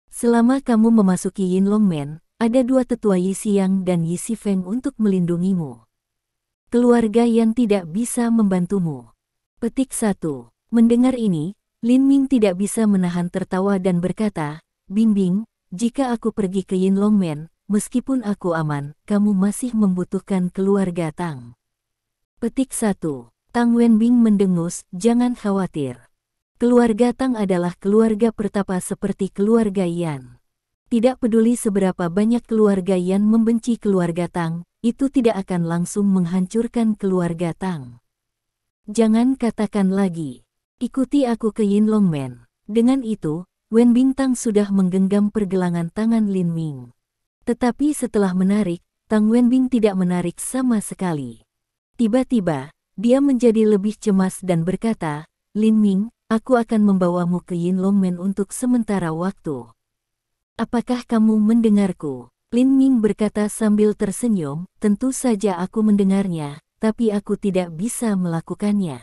[SPEAKER 1] Selama kamu memasuki Yinlongmen, ada dua tetua Yi Xiang dan Yi Sifeng untuk melindungimu. Keluarga yang tidak bisa membantumu. Petik 1. Mendengar ini, Lin Ming tidak bisa menahan tertawa dan berkata, Bingbing, jika aku pergi ke Yinlongmen, meskipun aku aman, kamu masih membutuhkan keluarga Tang. Petik 1. Tang Wenbing mendengus, jangan khawatir. Keluarga Tang adalah keluarga pertapa seperti keluarga Yan. Tidak peduli seberapa banyak keluarga Yan membenci keluarga Tang, itu tidak akan langsung menghancurkan keluarga Tang. Jangan katakan lagi. Ikuti aku ke Yinlongmen. Dengan itu, Wen Bintang sudah menggenggam pergelangan tangan Lin Ming. Tetapi setelah menarik, Tang Wenbing tidak menarik sama sekali. Tiba-tiba, dia menjadi lebih cemas dan berkata, Lin Ming, aku akan membawamu ke Yinlongmen untuk sementara waktu. Apakah kamu mendengarku? Lin Ming berkata sambil tersenyum, tentu saja aku mendengarnya, tapi aku tidak bisa melakukannya.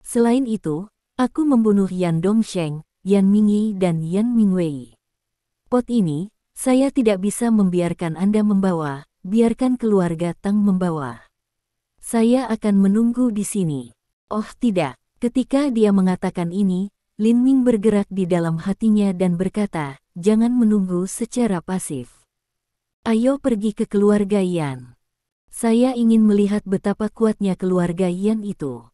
[SPEAKER 1] Selain itu, aku membunuh Yan Dongsheng, Yan Mingyi dan Yan Mingwei. Pot ini, saya tidak bisa membiarkan Anda membawa, biarkan keluarga Tang membawa. Saya akan menunggu di sini. Oh tidak, ketika dia mengatakan ini, Lin Ming bergerak di dalam hatinya dan berkata, jangan menunggu secara pasif. Ayo pergi ke keluarga Yan. Saya ingin melihat betapa kuatnya keluarga Yan itu.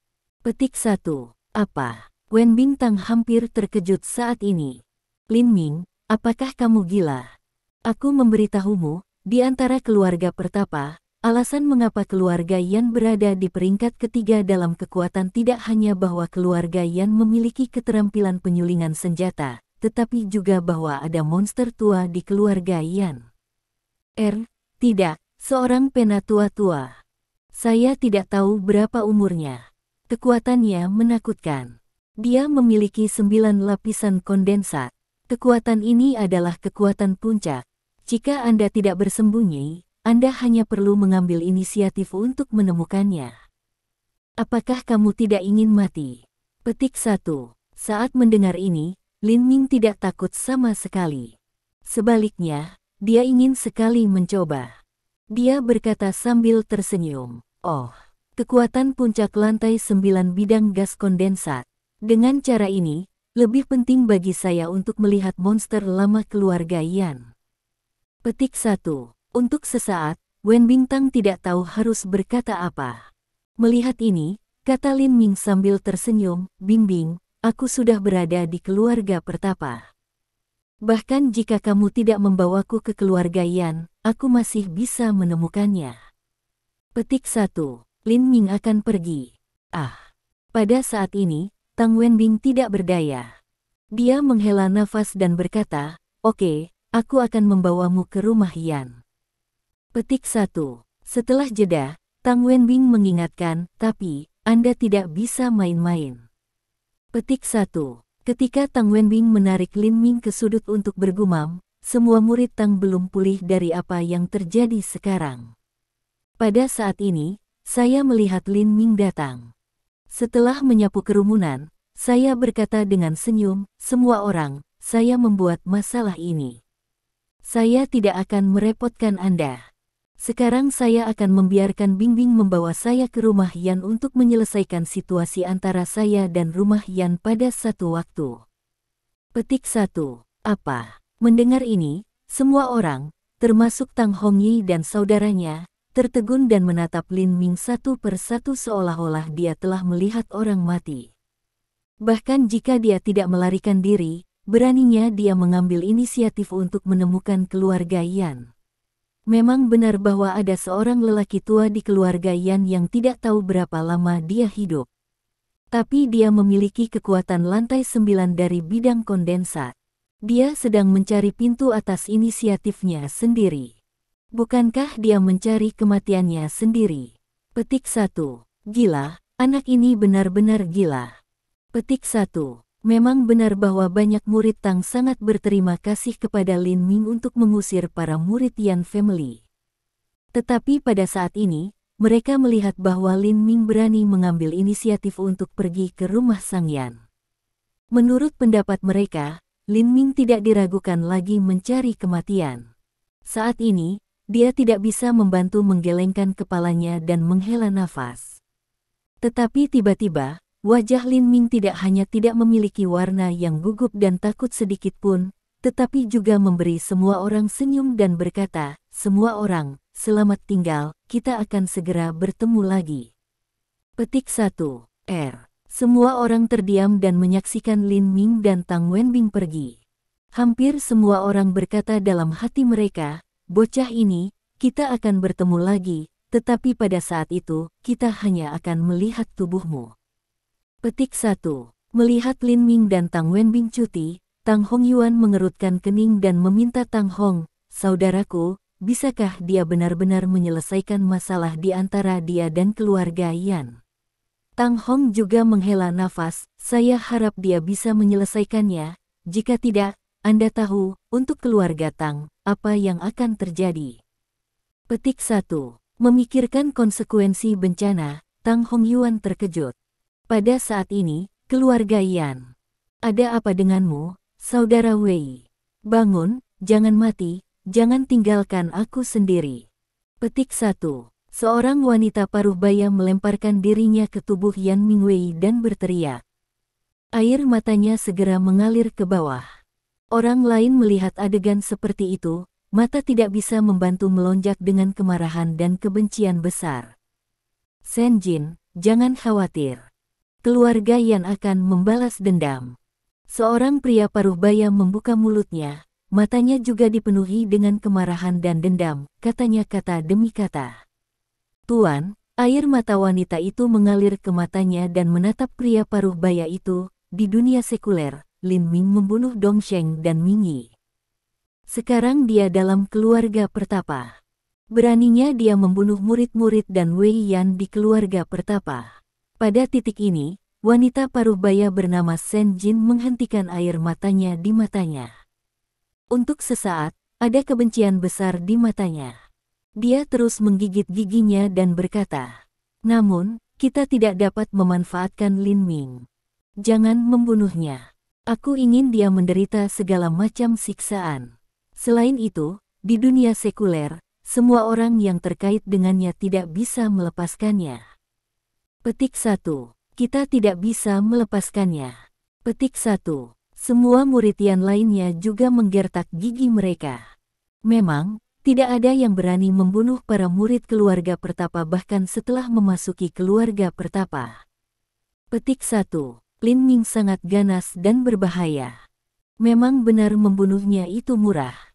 [SPEAKER 1] Petik 1. Apa? Wen Bintang hampir terkejut saat ini. Lin Ming, apakah kamu gila? Aku memberitahumu, di antara keluarga pertapa, alasan mengapa keluarga Yan berada di peringkat ketiga dalam kekuatan tidak hanya bahwa keluarga Yan memiliki keterampilan penyulingan senjata, tetapi juga bahwa ada monster tua di keluarga Yan. Tidak, seorang penatua tua. Saya tidak tahu berapa umurnya. Kekuatannya menakutkan. Dia memiliki 9 lapisan kondensat. Kekuatan ini adalah kekuatan puncak. Jika Anda tidak bersembunyi, Anda hanya perlu mengambil inisiatif untuk menemukannya. Apakah kamu tidak ingin mati? Petik 1. Saat mendengar ini, Lin Ming tidak takut sama sekali. Sebaliknya, dia ingin sekali mencoba. Dia berkata sambil tersenyum, oh. Kekuatan puncak lantai 9 bidang gas kondensat. Dengan cara ini, lebih penting bagi saya untuk melihat monster lama keluarga Yan. Petik 1. Untuk sesaat, Wen Bintang tidak tahu harus berkata apa. Melihat ini, kata Lin Ming sambil tersenyum, Bingbing, aku sudah berada di keluarga pertapa. Bahkan jika kamu tidak membawaku ke keluarga Yan, aku masih bisa menemukannya. Petik 1. Lin Ming akan pergi. Pada saat ini, Tang Wenbing tidak berdaya. Dia menghela nafas dan berkata, oke, aku akan membawamu ke rumah Yan. Petik 1. Setelah jeda, Tang Wenbing mengingatkan, tapi, Anda tidak bisa main-main. Petik 1. Ketika Tang Wenbing menarik Lin Ming ke sudut untuk bergumam, semua murid Tang belum pulih dari apa yang terjadi sekarang. Pada saat ini, saya melihat Lin Ming datang. Setelah menyapu kerumunan, saya berkata dengan senyum, semua orang, saya membuat masalah ini. Saya tidak akan merepotkan Anda. Sekarang saya akan membiarkan Bingbing membawa saya ke rumah Yan untuk menyelesaikan situasi antara saya dan rumah Yan pada satu waktu. Petik 1. Apa? Mendengar ini, semua orang, termasuk Tang Hongyi dan saudaranya, tertegun dan menatap Lin Ming satu persatu seolah-olah dia telah melihat orang mati. Bahkan jika dia tidak melarikan diri, beraninya dia mengambil inisiatif untuk menemukan keluarga Yan. Memang benar bahwa ada seorang lelaki tua di keluarga Yan yang tidak tahu berapa lama dia hidup. Tapi dia memiliki kekuatan lantai 9 dari bidang kondensat. Dia sedang mencari pintu atas inisiatifnya sendiri. Bukankah dia mencari kematiannya sendiri? Petik 1. Gila, anak ini benar-benar gila. Petik 1. Memang benar bahwa banyak murid Tang sangat berterima kasih kepada Lin Ming untuk mengusir para murid Yan Family. Tetapi pada saat ini, mereka melihat bahwa Lin Ming berani mengambil inisiatif untuk pergi ke rumah Sang Yan. Menurut pendapat mereka, Lin Ming tidak diragukan lagi mencari kematian. Saat ini, dia tidak bisa membantu menggelengkan kepalanya dan menghela nafas. Tetapi tiba-tiba, wajah Lin Ming tidak hanya tidak memiliki warna yang gugup dan takut sedikit pun, tetapi juga memberi semua orang senyum dan berkata, "Semua orang, selamat tinggal, kita akan segera bertemu lagi." Petik 1. R. Semua orang terdiam dan menyaksikan Lin Ming dan Tang Wenbing pergi. Hampir semua orang berkata dalam hati mereka, "Bocah ini, kita akan bertemu lagi, tetapi pada saat itu, kita hanya akan melihat tubuhmu." Petik 1. Melihat Lin Ming dan Tang Wenbing cuti, Tang Hongyuan mengerutkan kening dan meminta Tang Hong, "Saudaraku, bisakah dia benar-benar menyelesaikan masalah di antara dia dan keluarga Yan?" Tang Hong juga menghela nafas, "Saya harap dia bisa menyelesaikannya, jika tidak, Anda tahu, untuk keluarga Tang, apa yang akan terjadi." Petik 1. Memikirkan konsekuensi bencana, Tang Hongyuan terkejut. Pada saat ini, keluarga Yan. "Ada apa denganmu, Saudara Wei? Bangun, jangan mati, jangan tinggalkan aku sendiri." Petik 1. Seorang wanita paruh baya melemparkan dirinya ke tubuh Yan Mingwei dan berteriak. Air matanya segera mengalir ke bawah. Orang lain melihat adegan seperti itu, mata tidak bisa membantu melonjak dengan kemarahan dan kebencian besar. "Sen Jin, jangan khawatir. Keluarga Yan akan membalas dendam." Seorang pria paruh baya membuka mulutnya, matanya juga dipenuhi dengan kemarahan dan dendam, katanya kata demi kata. "Tuan," air mata wanita itu mengalir ke matanya dan menatap pria paruh baya itu, "di dunia sekuler, Lin Ming membunuh Dong Sheng dan Ming Yi. Sekarang dia dalam keluarga pertapa. Beraninya dia membunuh murid-murid dan Wei Yan di keluarga pertapa." Pada titik ini, wanita paruh baya bernama Sen Jin menghentikan air matanya di matanya. Untuk sesaat, ada kebencian besar di matanya. Dia terus menggigit giginya dan berkata, "Namun, kita tidak dapat memanfaatkan Lin Ming. Jangan membunuhnya. Aku ingin dia menderita segala macam siksaan. Selain itu, di dunia sekuler, semua orang yang terkait dengannya tidak bisa melepaskannya." Petik 1. Kita tidak bisa melepaskannya. Petik 1. Semua murid Yan lainnya juga menggertak gigi mereka. Memang, tidak ada yang berani membunuh para murid keluarga pertapa bahkan setelah memasuki keluarga pertapa. Petik 1. Lin Ming sangat ganas dan berbahaya. Memang benar membunuhnya itu murah.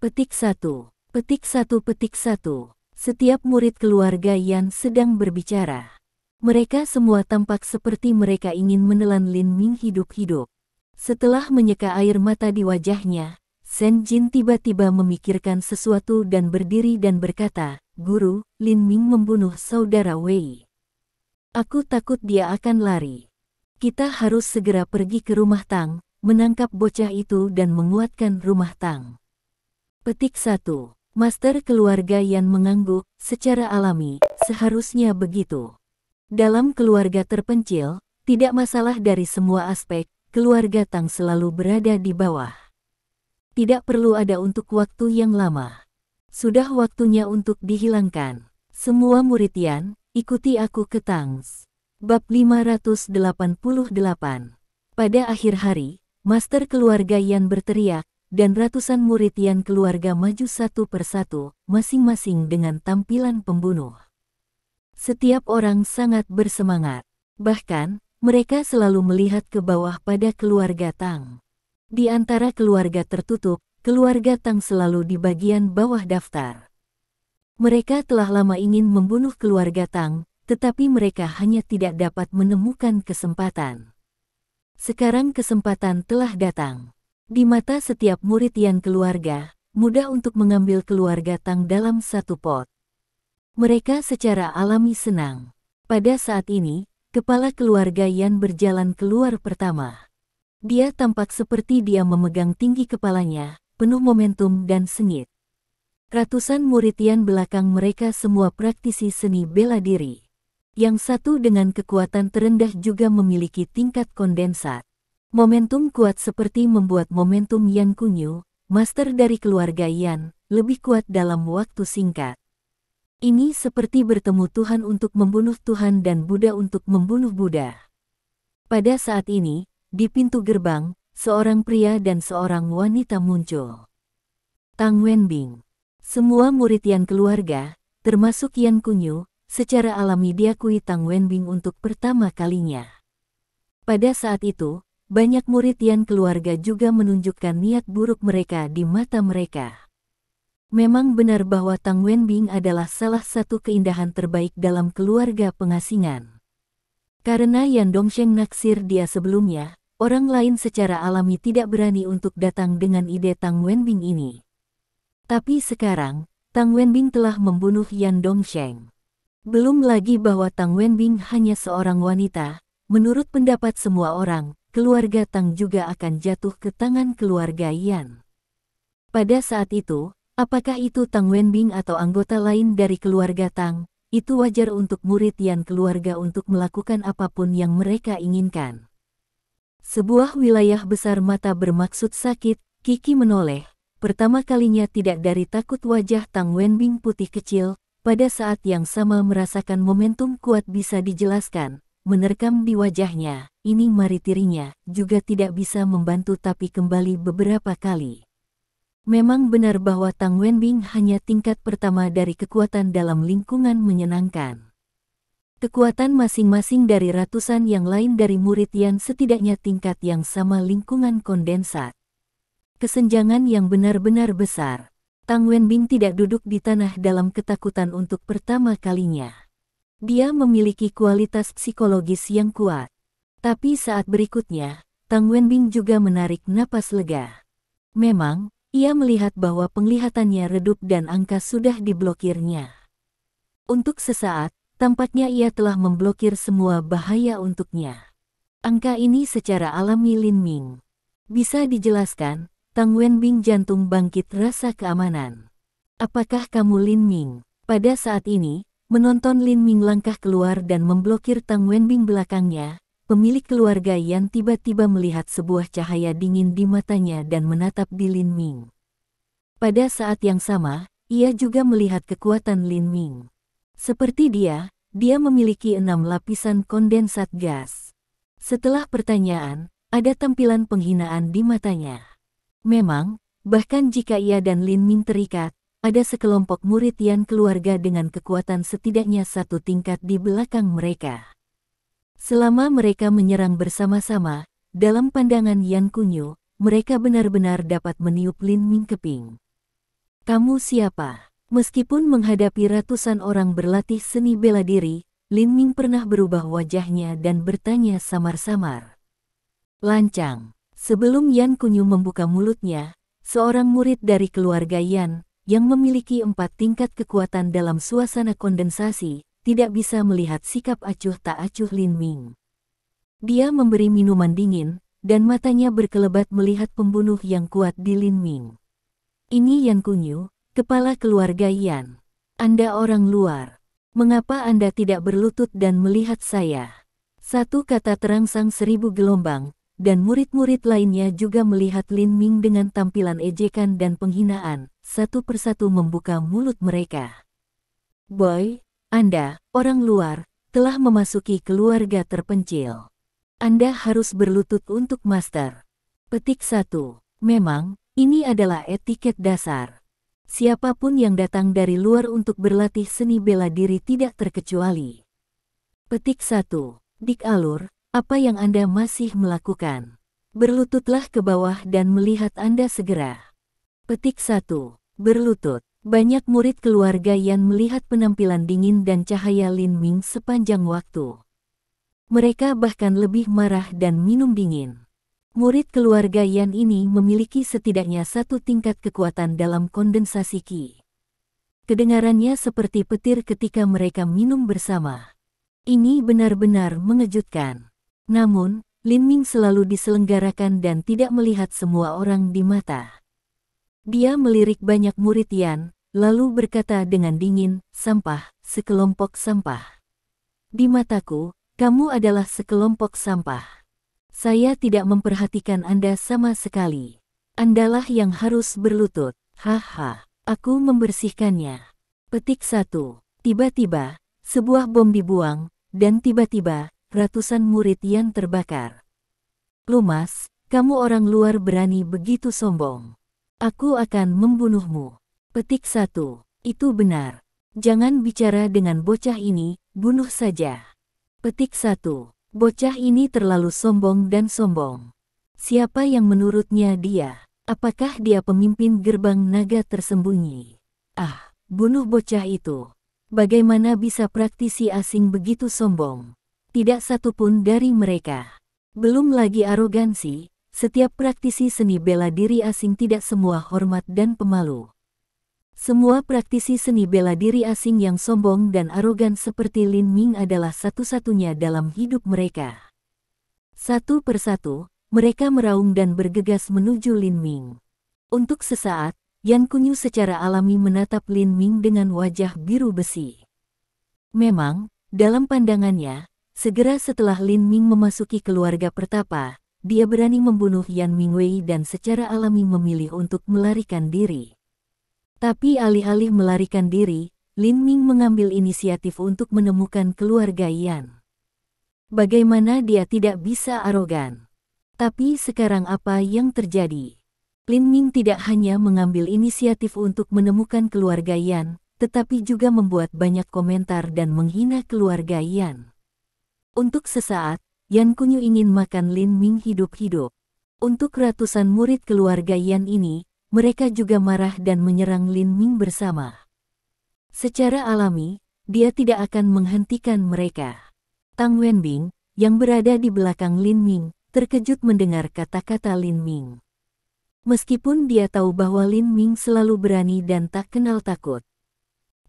[SPEAKER 1] Petik 1. Petik 1. Petik 1. Setiap murid keluarga Yan sedang berbicara. Mereka semua tampak seperti mereka ingin menelan Lin Ming hidup-hidup. Setelah menyeka air mata di wajahnya, Sen Jin tiba-tiba memikirkan sesuatu dan berdiri dan berkata, "Guru, Lin Ming membunuh saudara Wei. Aku takut dia akan lari. Kita harus segera pergi ke rumah Tang, menangkap bocah itu dan menguatkan rumah Tang." Petik 1. Master keluarga Yan mengangguk, secara alami, seharusnya begitu. Dalam keluarga terpencil, tidak masalah dari semua aspek, keluarga Tang selalu berada di bawah. Tidak perlu ada untuk waktu yang lama. Sudah waktunya untuk dihilangkan. Semua murid Yan, ikuti aku ke Tangs. Bab 588. Pada akhir hari, master keluarga Yan berteriak, dan ratusan murid Yan keluarga maju satu persatu, masing-masing dengan tampilan pembunuh. Setiap orang sangat bersemangat. Bahkan, mereka selalu melihat ke bawah pada keluarga Tang. Di antara keluarga tertutup, keluarga Tang selalu di bagian bawah daftar. Mereka telah lama ingin membunuh keluarga Tang, tetapi mereka hanya tidak dapat menemukan kesempatan. Sekarang kesempatan telah datang. Di mata setiap murid Yan keluarga, mudah untuk mengambil keluarga Tang dalam satu pot. Mereka secara alami senang. Pada saat ini, kepala keluarga Yan berjalan keluar pertama. Dia tampak seperti dia memegang tinggi kepalanya, penuh momentum dan sengit. Ratusan murid Yan belakang mereka semua praktisi seni bela diri. Yang satu dengan kekuatan terendah juga memiliki tingkat kondensat. Momentum kuat seperti membuat momentum Yan Kunyu, master dari keluarga Yan, lebih kuat dalam waktu singkat. Ini seperti bertemu Tuhan untuk membunuh Tuhan dan Buddha untuk membunuh Buddha. Pada saat ini, di pintu gerbang, seorang pria dan seorang wanita muncul. Tang Wenbing. Semua murid Yan keluarga, termasuk Yan Kunyu, secara alami diakui Tang Wenbing untuk pertama kalinya. Pada saat itu, banyak murid Yan keluarga juga menunjukkan niat buruk mereka di mata mereka. Memang benar bahwa Tang Wenbing adalah salah satu keindahan terbaik dalam keluarga pengasingan. Karena Yan Dongsheng naksir dia sebelumnya, orang lain secara alami tidak berani untuk datang dengan ide Tang Wenbing ini. Tapi sekarang, Tang Wenbing telah membunuh Yan Dongsheng. Belum lagi bahwa Tang Wenbing hanya seorang wanita, menurut pendapat semua orang, keluarga Tang juga akan jatuh ke tangan keluarga Yan. Pada saat itu, apakah itu Tang Wenbing atau anggota lain dari keluarga Tang, itu wajar untuk murid Yan keluarga untuk melakukan apapun yang mereka inginkan. Sebuah wilayah besar mata bermaksud sakit, Kiki menoleh. Pertama kalinya tidak dari takut wajah Tang Wenbing putih kecil, pada saat yang sama merasakan momentum kuat bisa dijelaskan, menerkam di wajahnya, ini maritirinya, juga tidak bisa membantu tapi kembali beberapa kali. Memang benar bahwa Tang Wenbing hanya tingkat pertama dari kekuatan dalam lingkungan menyenangkan. Kekuatan masing-masing dari ratusan yang lain dari murid Yan setidaknya tingkat yang sama lingkungan kondensat. Kesenjangan yang benar-benar besar. Tang Wenbing tidak duduk di tanah dalam ketakutan untuk pertama kalinya. Dia memiliki kualitas psikologis yang kuat. Tapi saat berikutnya, Tang Wenbing juga menarik napas lega. Memang, ia melihat bahwa penglihatannya redup dan angka sudah diblokirnya. Untuk sesaat, tampaknya ia telah memblokir semua bahaya untuknya. Angka ini secara alami Lin Ming. Bisa dijelaskan, Tang Wenbing jantung bangkit rasa keamanan. Apakah kamu Lin Ming? Pada saat ini, menonton Lin Ming langkah keluar dan memblokir Tang Wenbing belakangnya, pemilik keluarga Yan tiba-tiba melihat sebuah cahaya dingin di matanya dan menatap di Lin Ming. Pada saat yang sama, ia juga melihat kekuatan Lin Ming. Seperti dia memiliki 6 lapisan kondensat gas. Setelah pertanyaan, ada tampilan penghinaan di matanya. Memang, bahkan jika ia dan Lin Ming terikat, ada sekelompok murid Yan keluarga dengan kekuatan setidaknya satu tingkat di belakang mereka. Selama mereka menyerang bersama-sama, dalam pandangan Yan Kunyu, mereka benar-benar dapat meniup Lin Ming keping. Kamu siapa? Meskipun menghadapi ratusan orang berlatih seni bela diri, Lin Ming pernah berubah wajahnya dan bertanya samar-samar. Lancang. Sebelum Yan Kunyu membuka mulutnya, seorang murid dari keluarga Yan, yang memiliki 4 tingkat kekuatan dalam suasana kondensasi, tidak bisa melihat sikap acuh tak acuh Lin Ming. Dia memberi minuman dingin, dan matanya berkelebat melihat pembunuh yang kuat di Lin Ming. Ini Yan Kunyu, kepala keluarga Yan. Anda orang luar. Mengapa Anda tidak berlutut dan melihat saya? Satu kata terangsang 1000 gelombang, dan murid-murid lainnya juga melihat Lin Ming dengan tampilan ejekan dan penghinaan, satu persatu membuka mulut mereka. Boy, Anda, orang luar, telah memasuki keluarga terpencil. Anda harus berlutut untuk master. Petik 1. Memang, ini adalah etiket dasar. Siapapun yang datang dari luar untuk berlatih seni bela diri tidak terkecuali. Petik 1. Dik Alur, apa yang Anda masih melakukan? Berlututlah ke bawah dan melihat Anda segera. Petik 1. Berlutut. Banyak murid keluarga Yan melihat penampilan dingin dan cahaya Lin Ming sepanjang waktu. Mereka bahkan lebih marah dan minum dingin. Murid keluarga Yan ini memiliki setidaknya satu tingkat kekuatan dalam kondensasi Qi. Kedengarannya seperti petir ketika mereka minum bersama. Ini benar-benar mengejutkan. Namun, Lin Ming selalu diselenggarakan dan tidak melihat semua orang di mata. Dia melirik banyak murid Yan, lalu berkata dengan dingin, sampah, sekelompok sampah. Di mataku, kamu adalah sekelompok sampah. Saya tidak memperhatikan Anda sama sekali. Andalah yang harus berlutut. Haha, aku membersihkannya. Petik 1. Tiba-tiba, sebuah bom dibuang, dan tiba-tiba, ratusan murid Yan terbakar. Lumas, kamu orang luar berani begitu sombong. Aku akan membunuhmu. Petik 1. Itu benar. Jangan bicara dengan bocah ini, bunuh saja. Petik 1. Bocah ini terlalu sombong dan sombong. Siapa yang menurutnya dia? Apakah dia pemimpin gerbang naga tersembunyi? Ah, bunuh bocah itu. Bagaimana bisa praktisi asing begitu sombong? Tidak satupun dari mereka. Belum lagi arogansi, setiap praktisi seni bela diri asing tidak semua hormat dan pemalu. Semua praktisi seni bela diri asing yang sombong dan arogan seperti Lin Ming adalah satu-satunya dalam hidup mereka. Satu persatu, mereka meraung dan bergegas menuju Lin Ming. Untuk sesaat, Yan Kunyu secara alami menatap Lin Ming dengan wajah biru besi. Memang, dalam pandangannya, segera setelah Lin Ming memasuki keluarga pertapa, dia berani membunuh Yan Mingwei dan secara alami memilih untuk melarikan diri. Tapi alih-alih melarikan diri, Lin Ming mengambil inisiatif untuk menemukan keluarga Yan. Bagaimana dia tidak bisa arogan? Tapi sekarang apa yang terjadi? Lin Ming tidak hanya mengambil inisiatif untuk menemukan keluarga Yan, tetapi juga membuat banyak komentar dan menghina keluarga Yan. Untuk sesaat, Yan Kunyu ingin makan Lin Ming hidup-hidup. Untuk ratusan murid keluarga Yan ini, mereka juga marah dan menyerang Lin Ming bersama. Secara alami, dia tidak akan menghentikan mereka. Tang Wenbing, yang berada di belakang Lin Ming, terkejut mendengar kata-kata Lin Ming. Meskipun dia tahu bahwa Lin Ming selalu berani dan tak kenal takut.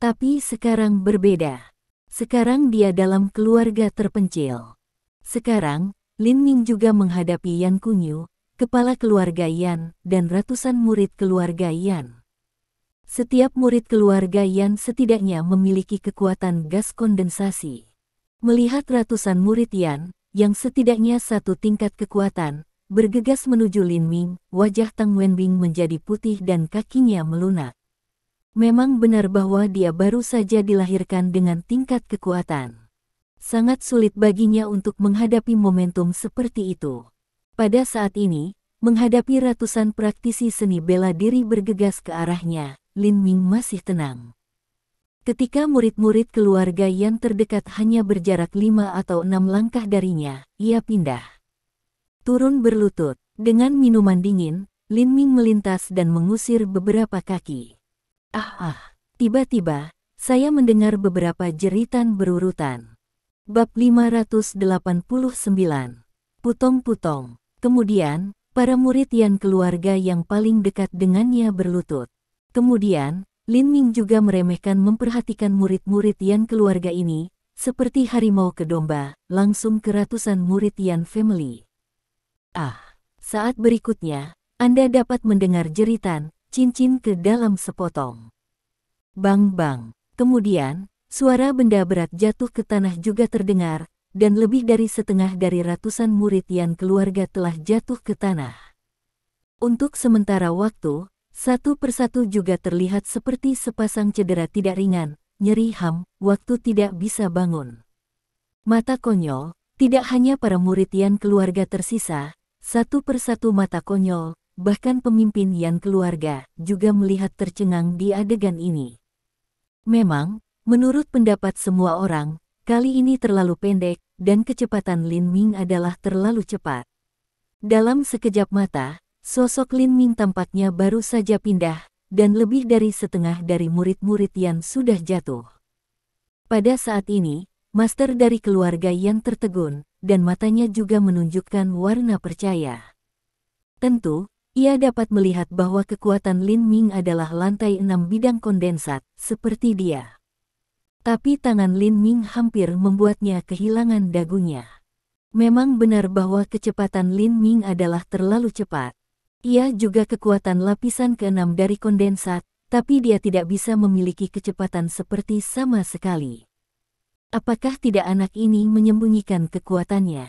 [SPEAKER 1] Tapi sekarang berbeda. Sekarang dia dalam keluarga terpencil. Sekarang, Lin Ming juga menghadapi Yan Kunyu, kepala keluarga Yan, dan ratusan murid keluarga Yan. Setiap murid keluarga Yan setidaknya memiliki kekuatan gas kondensasi. Melihat ratusan murid Yan, yang setidaknya satu tingkat kekuatan, bergegas menuju Lin Ming, wajah Tang Wenbing menjadi putih dan kakinya melunak. Memang benar bahwa dia baru saja dilahirkan dengan tingkat kekuatan. Sangat sulit baginya untuk menghadapi momentum seperti itu. Pada saat ini, menghadapi ratusan praktisi seni bela diri bergegas ke arahnya, Lin Ming masih tenang. Ketika murid-murid keluarga yang terdekat hanya berjarak 5 atau 6 langkah darinya, ia pindah. Turun berlutut, dengan minuman dingin, Lin Ming melintas dan mengusir beberapa kaki. Tiba-tiba, saya mendengar beberapa jeritan berurutan. Bab 589. Putong-putong. Kemudian, para murid Yan keluarga yang paling dekat dengannya berlutut. Kemudian, Lin Ming juga meremehkan memperhatikan murid-murid Yan keluarga ini, seperti harimau ke domba, langsung ke ratusan murid Yan family. Saat berikutnya, Anda dapat mendengar jeritan, cincin ke dalam sepotong. Bang-bang. Kemudian, suara benda berat jatuh ke tanah juga terdengar, dan lebih dari setengah dari ratusan murid Yan keluarga telah jatuh ke tanah. Untuk sementara waktu, satu persatu juga terlihat seperti sepasang cedera tidak ringan, nyeri waktu tidak bisa bangun. Mata konyol, tidak hanya para murid Yan keluarga tersisa, satu persatu mata konyol, bahkan pemimpin Yan keluarga, juga melihat tercengang di adegan ini. Memang, menurut pendapat semua orang, kali ini terlalu pendek, dan kecepatan Lin Ming adalah terlalu cepat. Dalam sekejap mata, sosok Lin Ming tampaknya baru saja pindah, dan lebih dari setengah dari murid-murid Yan sudah jatuh. Pada saat ini, master dari keluarga Yan tertegun, dan matanya juga menunjukkan warna percaya. Tentu, ia dapat melihat bahwa kekuatan Lin Ming adalah lantai 6 bidang kondensat, seperti dia. Tapi tangan Lin Ming hampir membuatnya kehilangan dagunya. Memang benar bahwa kecepatan Lin Ming adalah terlalu cepat. Ia juga kekuatan lapisan ke-6 dari kondensat, tapi dia tidak bisa memiliki kecepatan seperti sama sekali. Apakah tidak anak ini menyembunyikan kekuatannya?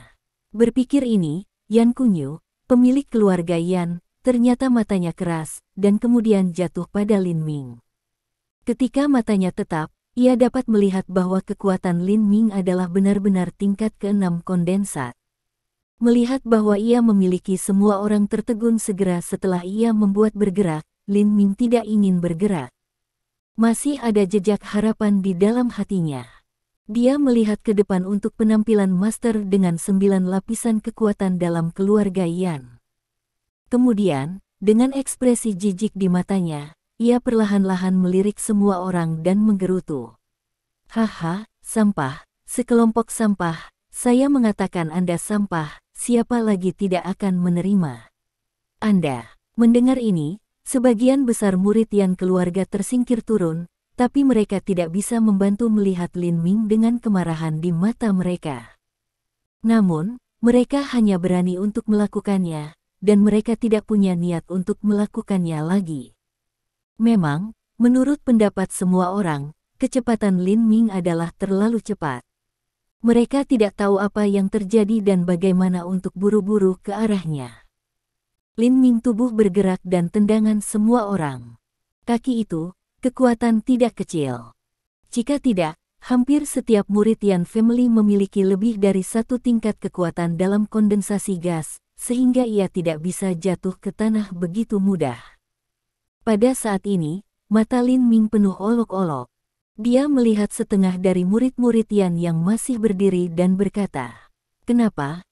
[SPEAKER 1] Berpikir ini, Yan Kunyu, pemilik keluarga Yan, ternyata matanya keras, dan kemudian jatuh pada Lin Ming. Ketika matanya tetap, Ia dapat melihat bahwa kekuatan Lin Ming adalah benar-benar tingkat ke-6 kondensat. Melihat bahwa ia memiliki semua orang tertegun segera setelah ia membuat bergerak, Lin Ming tidak ingin bergerak. Masih ada jejak harapan di dalam hatinya. Dia melihat ke depan untuk penampilan master dengan 9 lapisan kekuatan dalam keluarga Yan. Kemudian, dengan ekspresi jijik di matanya, ia perlahan-lahan melirik semua orang dan menggerutu. Haha, sampah, sekelompok sampah, saya mengatakan Anda sampah, siapa lagi tidak akan menerima Anda. Mendengar ini, sebagian besar murid yang keluarga tersingkir turun, tapi mereka tidak bisa membantu melihat Lin Ming dengan kemarahan di mata mereka. Namun, mereka hanya berani untuk melakukannya, dan mereka tidak punya niat untuk melakukannya lagi. Memang, menurut pendapat semua orang, kecepatan Lin Ming adalah terlalu cepat. Mereka tidak tahu apa yang terjadi dan bagaimana untuk buru-buru ke arahnya. Lin Ming tubuh bergerak dan tendangan semua orang. Kaki itu, kekuatan tidak kecil. Jika tidak, hampir setiap murid Yan Family memiliki lebih dari satu tingkat kekuatan dalam kondensasi gas, sehingga ia tidak bisa jatuh ke tanah begitu mudah. Pada saat ini, mata Lin Ming penuh olok-olok. Dia melihat setengah dari murid-murid Yan yang masih berdiri dan berkata, "Kenapa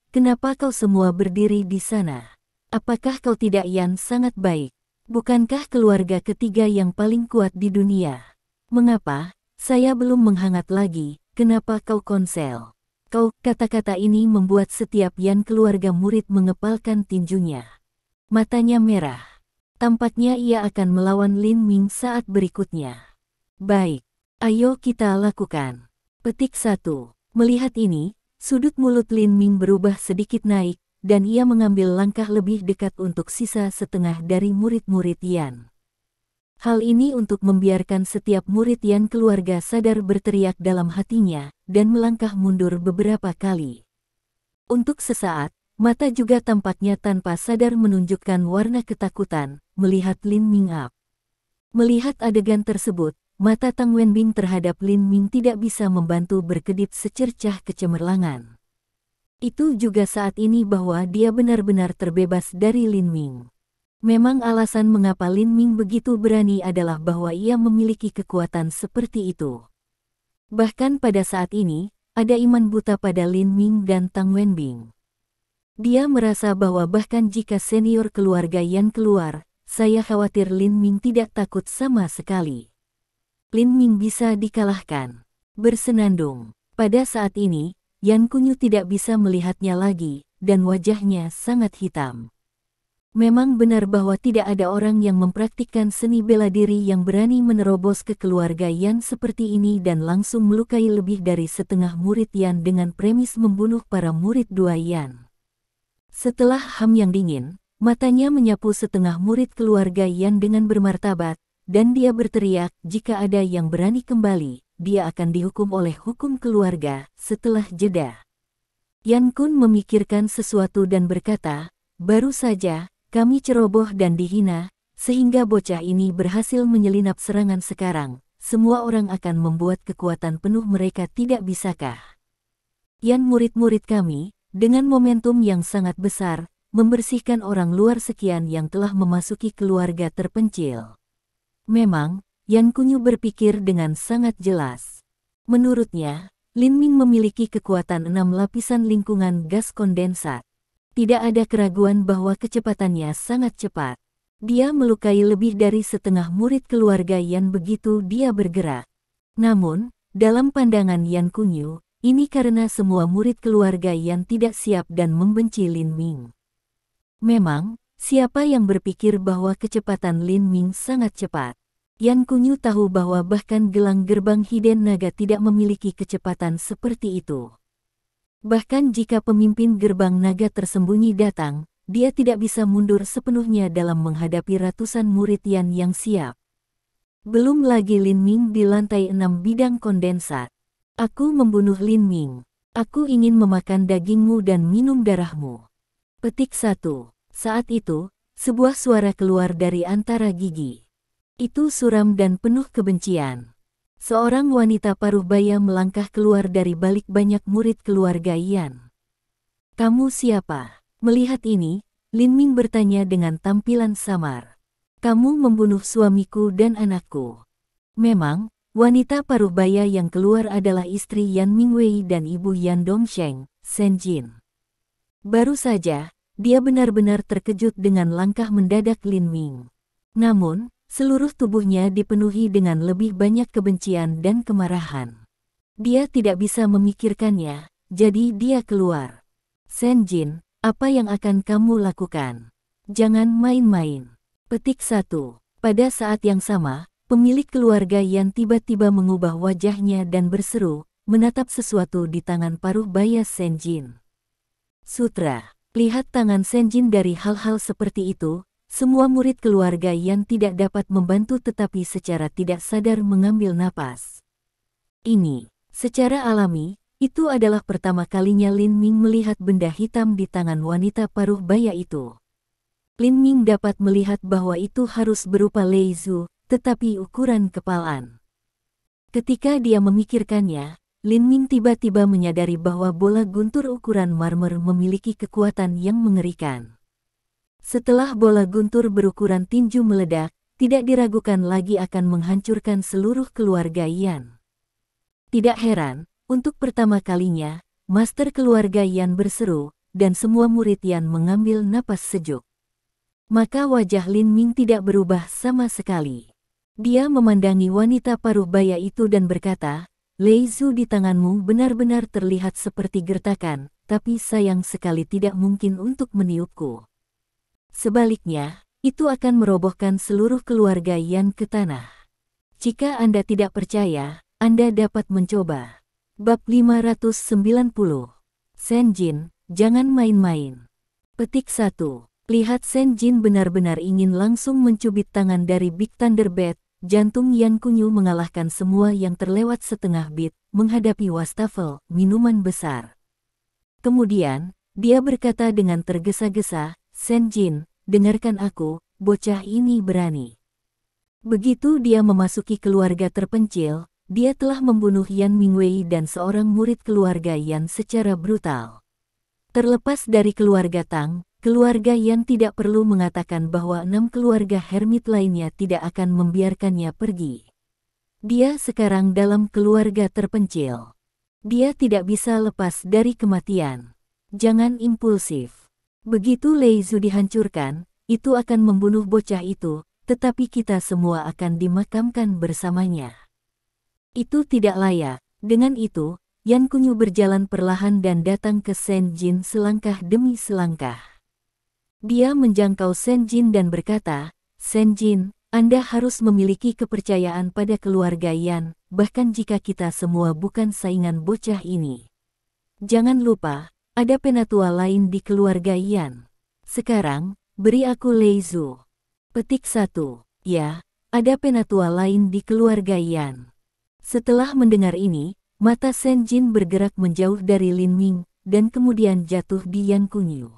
[SPEAKER 1] kau semua berdiri di sana? Apakah kau tidak Yan sangat baik? Bukankah keluarga ketiga yang paling kuat di dunia? Mengapa, saya belum menghangat lagi, kenapa kau konsel?" Kata-kata ini membuat setiap Yan keluarga murid mengepalkan tinjunya. Matanya merah. Tampaknya ia akan melawan Lin Ming saat berikutnya. Baik, ayo kita lakukan. Petik 1. Melihat ini, sudut mulut Lin Ming berubah sedikit naik, dan ia mengambil langkah lebih dekat untuk sisa setengah dari murid-murid Yan. Hal ini untuk membiarkan setiap murid Yan keluarga sadar berteriak dalam hatinya, dan melangkah mundur beberapa kali. Untuk sesaat, mata juga tampaknya tanpa sadar menunjukkan warna ketakutan, melihat Lin Ming up. Melihat adegan tersebut, mata Tang Wenbing terhadap Lin Ming tidak bisa membantu berkedip secercah kecemerlangan. Itu juga saat ini bahwa dia benar-benar terbebas dari Lin Ming. Memang alasan mengapa Lin Ming begitu berani adalah bahwa ia memiliki kekuatan seperti itu. Bahkan pada saat ini, ada iman buta pada Lin Ming dan Tang Wenbing. Dia merasa bahwa bahkan jika senior keluarga Yan keluar, saya khawatir Lin Ming tidak takut sama sekali. Lin Ming bisa dikalahkan. Bersenandung. Pada saat ini, Yan Kunyu tidak bisa melihatnya lagi, dan wajahnya sangat hitam. Memang benar bahwa tidak ada orang yang mempraktikkan seni bela diri yang berani menerobos ke keluarga Yan seperti ini dan langsung melukai lebih dari setengah murid Yan dengan premis membunuh para murid dua Yan. Setelah yang dingin, matanya menyapu setengah murid keluarga Yan dengan bermartabat, dan dia berteriak, jika ada yang berani kembali, dia akan dihukum oleh hukum keluarga. Setelah jeda, Yan Kun memikirkan sesuatu dan berkata, baru saja, kami ceroboh dan dihina, sehingga bocah ini berhasil menyelinap serangan sekarang, semua orang akan membuat kekuatan penuh mereka tidak bisakah? Yan murid-murid kami, dengan momentum yang sangat besar, membersihkan orang luar sekian yang telah memasuki keluarga terpencil. Memang, Yan Kunyu berpikir dengan sangat jelas. Menurutnya, Lin Ming memiliki kekuatan 6 lapisan lingkungan gas kondensat. Tidak ada keraguan bahwa kecepatannya sangat cepat. Dia melukai lebih dari setengah murid keluarga Yan begitu dia bergerak. Namun, dalam pandangan Yan Kunyu, ini karena semua murid keluarga Yan tidak siap dan membenci Lin Ming. Memang, siapa yang berpikir bahwa kecepatan Lin Ming sangat cepat? Yan Kunyu tahu bahwa bahkan gelang gerbang Hiden Naga tidak memiliki kecepatan seperti itu. Bahkan jika pemimpin gerbang naga tersembunyi datang, dia tidak bisa mundur sepenuhnya dalam menghadapi ratusan murid Yan yang siap. Belum lagi Lin Ming di lantai 6 bidang kondensat. Aku membunuh Lin Ming. Aku ingin memakan dagingmu dan minum darahmu. Petik 1. Saat itu, sebuah suara keluar dari antara gigi. Itu suram dan penuh kebencian. Seorang wanita paruh baya melangkah keluar dari balik banyak murid keluarga Yan. "Kamu siapa?" Melihat ini, Lin Ming bertanya dengan tampilan samar. "Kamu membunuh suamiku dan anakku." Memang, wanita paruh baya yang keluar adalah istri Yan Mingwei dan ibu Yan Dongsheng, Shen Jin. Baru saja, dia benar-benar terkejut dengan langkah mendadak Lin Ming. Namun, seluruh tubuhnya dipenuhi dengan lebih banyak kebencian dan kemarahan. Dia tidak bisa memikirkannya, jadi dia keluar. "Shen Jin, apa yang akan kamu lakukan? Jangan main-main." Petik 1. Pada saat yang sama, pemilik keluarga Yan tiba-tiba mengubah wajahnya dan berseru, menatap sesuatu di tangan paruh baya Shen Jin. Sutra. Lihat tangan Shen Jin. Dari hal-hal seperti itu, semua murid keluarga Yan tidak dapat membantu tetapi secara tidak sadar mengambil napas. Ini, secara alami, itu adalah pertama kalinya Lin Ming melihat benda hitam di tangan wanita paruh baya itu. Lin Ming dapat melihat bahwa itu harus berupa leizu, tetapi ukuran kepalan. Ketika dia memikirkannya, Lin Ming tiba-tiba menyadari bahwa bola guntur ukuran marmer memiliki kekuatan yang mengerikan. Setelah bola guntur berukuran tinju meledak, tidak diragukan lagi akan menghancurkan seluruh keluarga Yan. Tidak heran, untuk pertama kalinya, master keluarga Yan berseru, dan semua murid Yan mengambil napas sejuk. Maka wajah Lin Ming tidak berubah sama sekali. Dia memandangi wanita paruh baya itu dan berkata, "Leizu di tanganmu benar-benar terlihat seperti gertakan, tapi sayang sekali tidak mungkin untuk meniupku. Sebaliknya, itu akan merobohkan seluruh keluarga Yan ke tanah. Jika Anda tidak percaya, Anda dapat mencoba." Bab 590. Shen Jin, jangan main-main. Petik 1. Lihat Shen Jin benar-benar ingin langsung mencubit tangan dari Big Thunder Bat. Jantung Yan Kunyu mengalahkan semua yang terlewat setengah bit, menghadapi wastafel, minuman besar. Kemudian, dia berkata dengan tergesa-gesa, "Shen Jin, dengarkan aku, bocah ini berani." Begitu dia memasuki keluarga terpencil, dia telah membunuh Yan Mingwei dan seorang murid keluarga Yan secara brutal. Terlepas dari keluarga Tang, keluarga Yan tidak perlu mengatakan bahwa 6 keluarga hermit lainnya tidak akan membiarkannya pergi. Dia sekarang dalam keluarga terpencil. Dia tidak bisa lepas dari kematian. Jangan impulsif. Begitu Leizu dihancurkan, itu akan membunuh bocah itu, tetapi kita semua akan dimakamkan bersamanya. Itu tidak layak. Dengan itu, Yan Kunyu berjalan perlahan dan datang ke Shen Jin selangkah demi selangkah. Dia menjangkau Shen Jin dan berkata, "Shen Jin, Anda harus memiliki kepercayaan pada keluarga Yan, bahkan jika kita semua bukan saingan bocah ini. Jangan lupa, ada penatua lain di keluarga Yan. Sekarang, beri aku Leizu." Petik 1. Ya, ada penatua lain di keluarga Yan. Setelah mendengar ini, mata Shen Jin bergerak menjauh dari Lin Ming, dan kemudian jatuh di Yan Kunyu.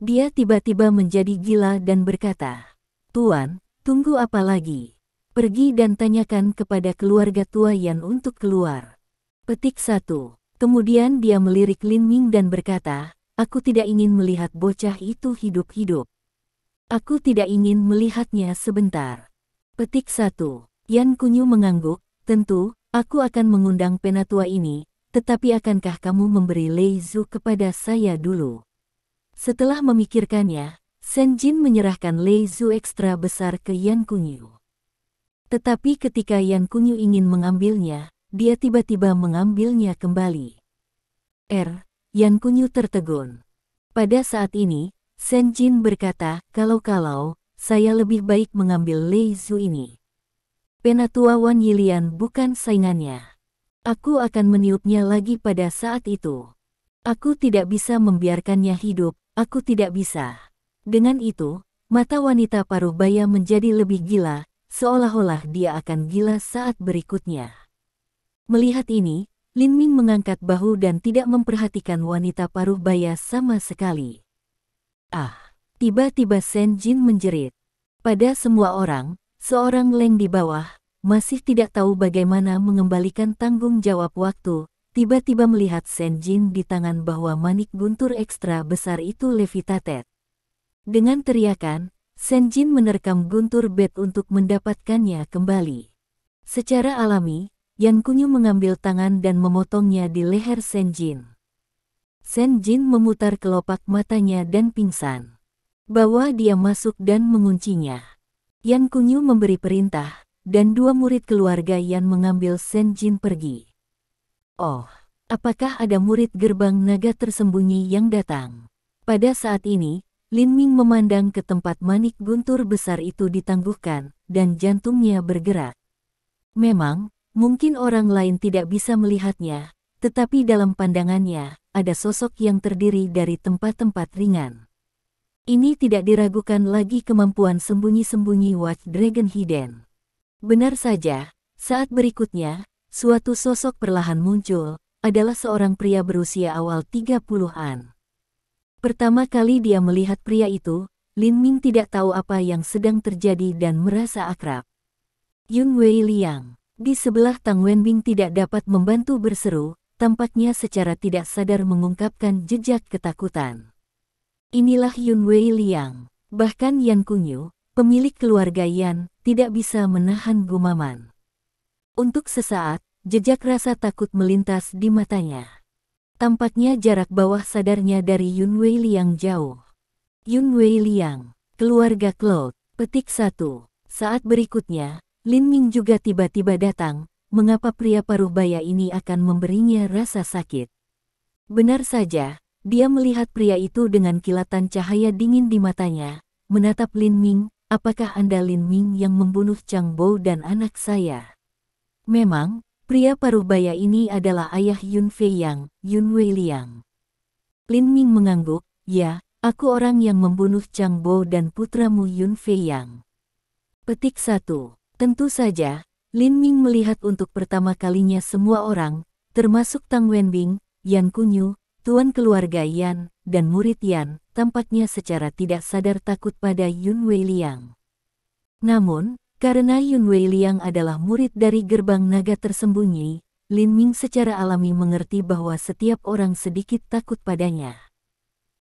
[SPEAKER 1] Dia tiba-tiba menjadi gila dan berkata, "Tuan, tunggu apa lagi? Pergi dan tanyakan kepada keluarga tua Yan untuk keluar." Petik 1. Kemudian dia melirik Lin Ming dan berkata, "Aku tidak ingin melihat bocah itu hidup-hidup. Aku tidak ingin melihatnya sebentar." Petik 1. Yan Kunyu mengangguk, "Tentu, aku akan mengundang penatua ini, tetapi akankah kamu memberi Leizu kepada saya dulu?" Setelah memikirkannya, Shen Jin menyerahkan Leizu ekstra besar ke Yan Kunyu. Tetapi ketika Yan Kunyu ingin mengambilnya, dia tiba-tiba mengambilnya kembali. Yan Kunyu tertegun. Pada saat ini, Shen Jin berkata, "Kalau saya lebih baik mengambil Leizu ini. Penatua Wan Yilian bukan saingannya. Aku akan meniupnya lagi pada saat itu. Aku tidak bisa membiarkannya hidup, aku tidak bisa." Dengan itu, mata wanita paruh baya menjadi lebih gila, seolah-olah dia akan gila saat berikutnya. Melihat ini, Lin Ming mengangkat bahu dan tidak memperhatikan wanita paruh baya sama sekali. Tiba-tiba Shen Jin menjerit. Pada semua orang, seorang Leng di bawah, masih tidak tahu bagaimana mengembalikan tanggung jawab waktu, tiba-tiba melihat Sen Jin di tangan bahwa manik guntur ekstra besar itu levitated. Dengan teriakan, Sen Jin menerkam guntur bed untuk mendapatkannya kembali. Secara alami, Yan Kunyu mengambil tangan dan memotongnya di leher Sen Jin. Sen Jin memutar kelopak matanya dan pingsan. Bawa dia masuk dan menguncinya. Yan Kunyu memberi perintah, dan dua murid keluarga Yan mengambil Sen Jin pergi. Oh, apakah ada murid gerbang naga tersembunyi yang datang? Pada saat ini, Lin Ming memandang ke tempat manik guntur besar itu ditangguhkan, dan jantungnya bergerak. Memang, mungkin orang lain tidak bisa melihatnya, tetapi dalam pandangannya, ada sosok yang terdiri dari tempat-tempat ringan. Ini tidak diragukan lagi kemampuan sembunyi-sembunyi Watch Dragon Hidden. Benar saja, saat berikutnya, suatu sosok perlahan muncul, adalah seorang pria berusia awal 30-an. Pertama kali dia melihat pria itu, Lin Ming tidak tahu apa yang sedang terjadi dan merasa akrab. Yun Wei Liang. Di sebelah Tang Wenbing tidak dapat membantu berseru, tampaknya secara tidak sadar mengungkapkan jejak ketakutan. Inilah Yun Wei Liang. Bahkan Yan Kunyu, pemilik keluarga Yan, tidak bisa menahan gumaman. Untuk sesaat, jejak rasa takut melintas di matanya. Tampaknya jarak bawah sadarnya dari Yun Wei Liang jauh. Yun Wei Liang, keluarga Cloud, petik 1. Saat berikutnya, Lin Ming juga tiba-tiba datang, mengapa pria paruh baya ini akan memberinya rasa sakit. Benar saja, dia melihat pria itu dengan kilatan cahaya dingin di matanya, menatap Lin Ming, apakah Anda Lin Ming yang membunuh Chang Bo dan anak saya? Memang, pria paruh baya ini adalah ayah Yun Fei Yang, Yun Wei Liang. Lin Ming mengangguk, ya, aku orang yang membunuh Chang Bo dan putramu Yun Fei Yang. Petik 1. Tentu saja, Lin Ming melihat untuk pertama kalinya semua orang, termasuk Tang Wenbing, Yan Kunyu, tuan keluarga Yan, dan murid Yan, tampaknya secara tidak sadar takut pada Yun Wei Liang. Namun, karena Yun Wei Liang adalah murid dari gerbang naga tersembunyi, Lin Ming secara alami mengerti bahwa setiap orang sedikit takut padanya.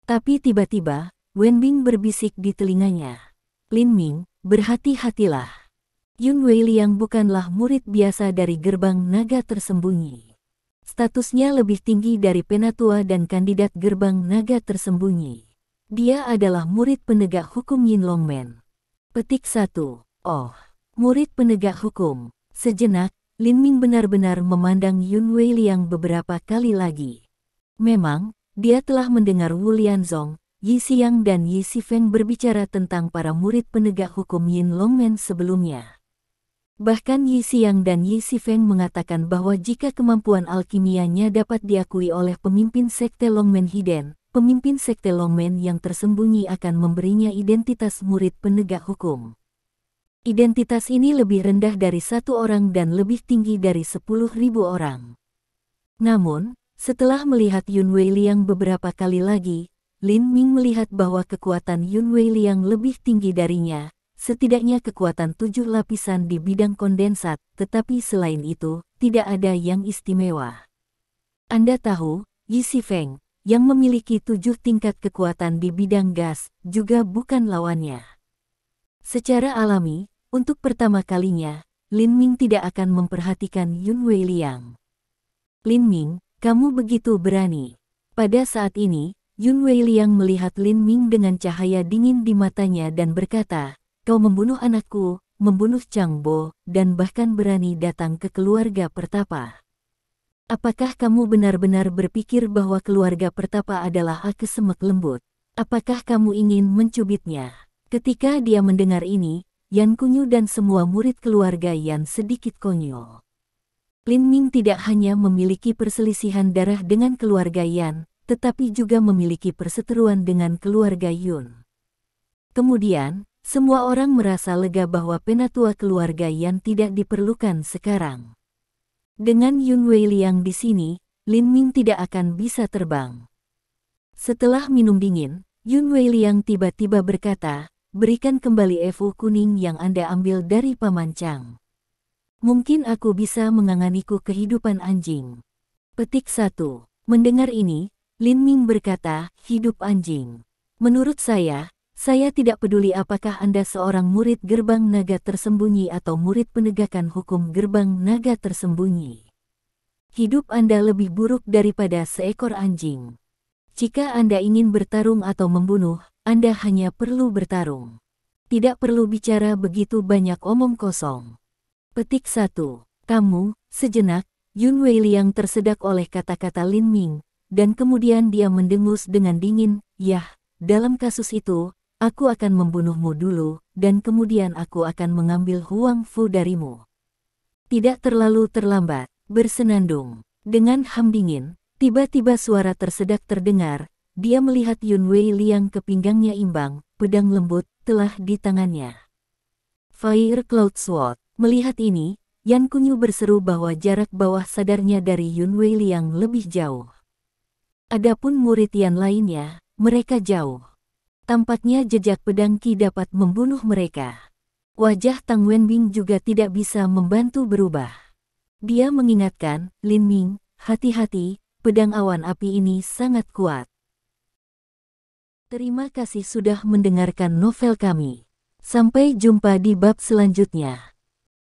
[SPEAKER 1] Tapi tiba-tiba, Wenbing berbisik di telinganya. Lin Ming, berhati-hatilah. Yun Wei Liang bukanlah murid biasa dari gerbang naga tersembunyi. Statusnya lebih tinggi dari penatua dan kandidat gerbang naga tersembunyi. Dia adalah murid penegak hukum Yin Longmen. Petik 1. Oh, murid penegak hukum. Sejenak, Lin Ming benar-benar memandang Yun Wei Liang beberapa kali lagi. Memang, dia telah mendengar Wu Lianzong, Yi Xiang dan Yi Sifeng berbicara tentang para murid penegak hukum Yin Longmen sebelumnya. Bahkan Yi Xiang dan Yi Sifeng mengatakan bahwa jika kemampuan alkimianya dapat diakui oleh pemimpin sekte Longmen Hidden, pemimpin sekte Longmen yang tersembunyi akan memberinya identitas murid penegak hukum. Identitas ini lebih rendah dari 1 orang dan lebih tinggi dari 10.000 orang. Namun, setelah melihat Yun Wei Liang beberapa kali lagi, Lin Ming melihat bahwa kekuatan Yun Wei Liang lebih tinggi darinya, setidaknya kekuatan 7 lapisan di bidang kondensat, tetapi selain itu, tidak ada yang istimewa. Anda tahu, Yi Sifeng, yang memiliki 7 tingkat kekuatan di bidang gas, juga bukan lawannya. Secara alami, untuk pertama kalinya, Lin Ming tidak akan memperhatikan Yun Wei Liang. Lin Ming, kamu begitu berani. Pada saat ini, Yun Wei Liang melihat Lin Ming dengan cahaya dingin di matanya dan berkata, kau membunuh anakku, membunuh Chang Bo, dan bahkan berani datang ke keluarga pertapa. Apakah kamu benar-benar berpikir bahwa keluarga pertapa adalah kesemek lembut? Apakah kamu ingin mencubitnya? Ketika dia mendengar ini, Yan Kunyu dan semua murid keluarga Yan sedikit konyol. Lin Ming tidak hanya memiliki perselisihan darah dengan keluarga Yan, tetapi juga memiliki perseteruan dengan keluarga Yun. Kemudian, semua orang merasa lega bahwa penatua keluarga Yan tidak diperlukan sekarang. Dengan Yun Wei Liang di sini, Lin Ming tidak akan bisa terbang. Setelah minum dingin, Yun Wei Liang tiba-tiba berkata, berikan kembali Evo kuning yang Anda ambil dari Paman Chang. Mungkin aku bisa menganganiku kehidupan anjing. Petik 1. Mendengar ini, Lin Ming berkata, hidup anjing. Menurut saya tidak peduli apakah Anda seorang murid gerbang naga tersembunyi atau murid penegakan hukum gerbang naga tersembunyi. Hidup Anda lebih buruk daripada seekor anjing. Jika Anda ingin bertarung atau membunuh, Anda hanya perlu bertarung. Tidak perlu bicara begitu banyak omong kosong. Petik 1. Kamu, sejenak, Yun Weiliang tersedak oleh kata-kata Lin Ming, dan kemudian dia mendengus dengan dingin, yah, dalam kasus itu, aku akan membunuhmu dulu, dan kemudian aku akan mengambil Huang Fu darimu. Tidak terlalu terlambat, bersenandung. Dengan ham dingin, tiba-tiba suara tersedak terdengar, dia melihat Yun Weiliang ke pinggangnya imbang, pedang lembut, telah di tangannya. Fire Cloud Sword. Melihat ini, Yan Kunyu berseru bahwa jarak bawah sadarnya dari Yun Weiliang lebih jauh. Adapun murid Yan lainnya, mereka jauh. Tampaknya jejak pedang Qi dapat membunuh mereka. Wajah Tang Wenbing juga tidak bisa membantu berubah. Dia mengingatkan, Lin Ming, hati-hati, pedang awan api ini sangat kuat. Terima kasih sudah mendengarkan novel kami. Sampai jumpa di bab selanjutnya.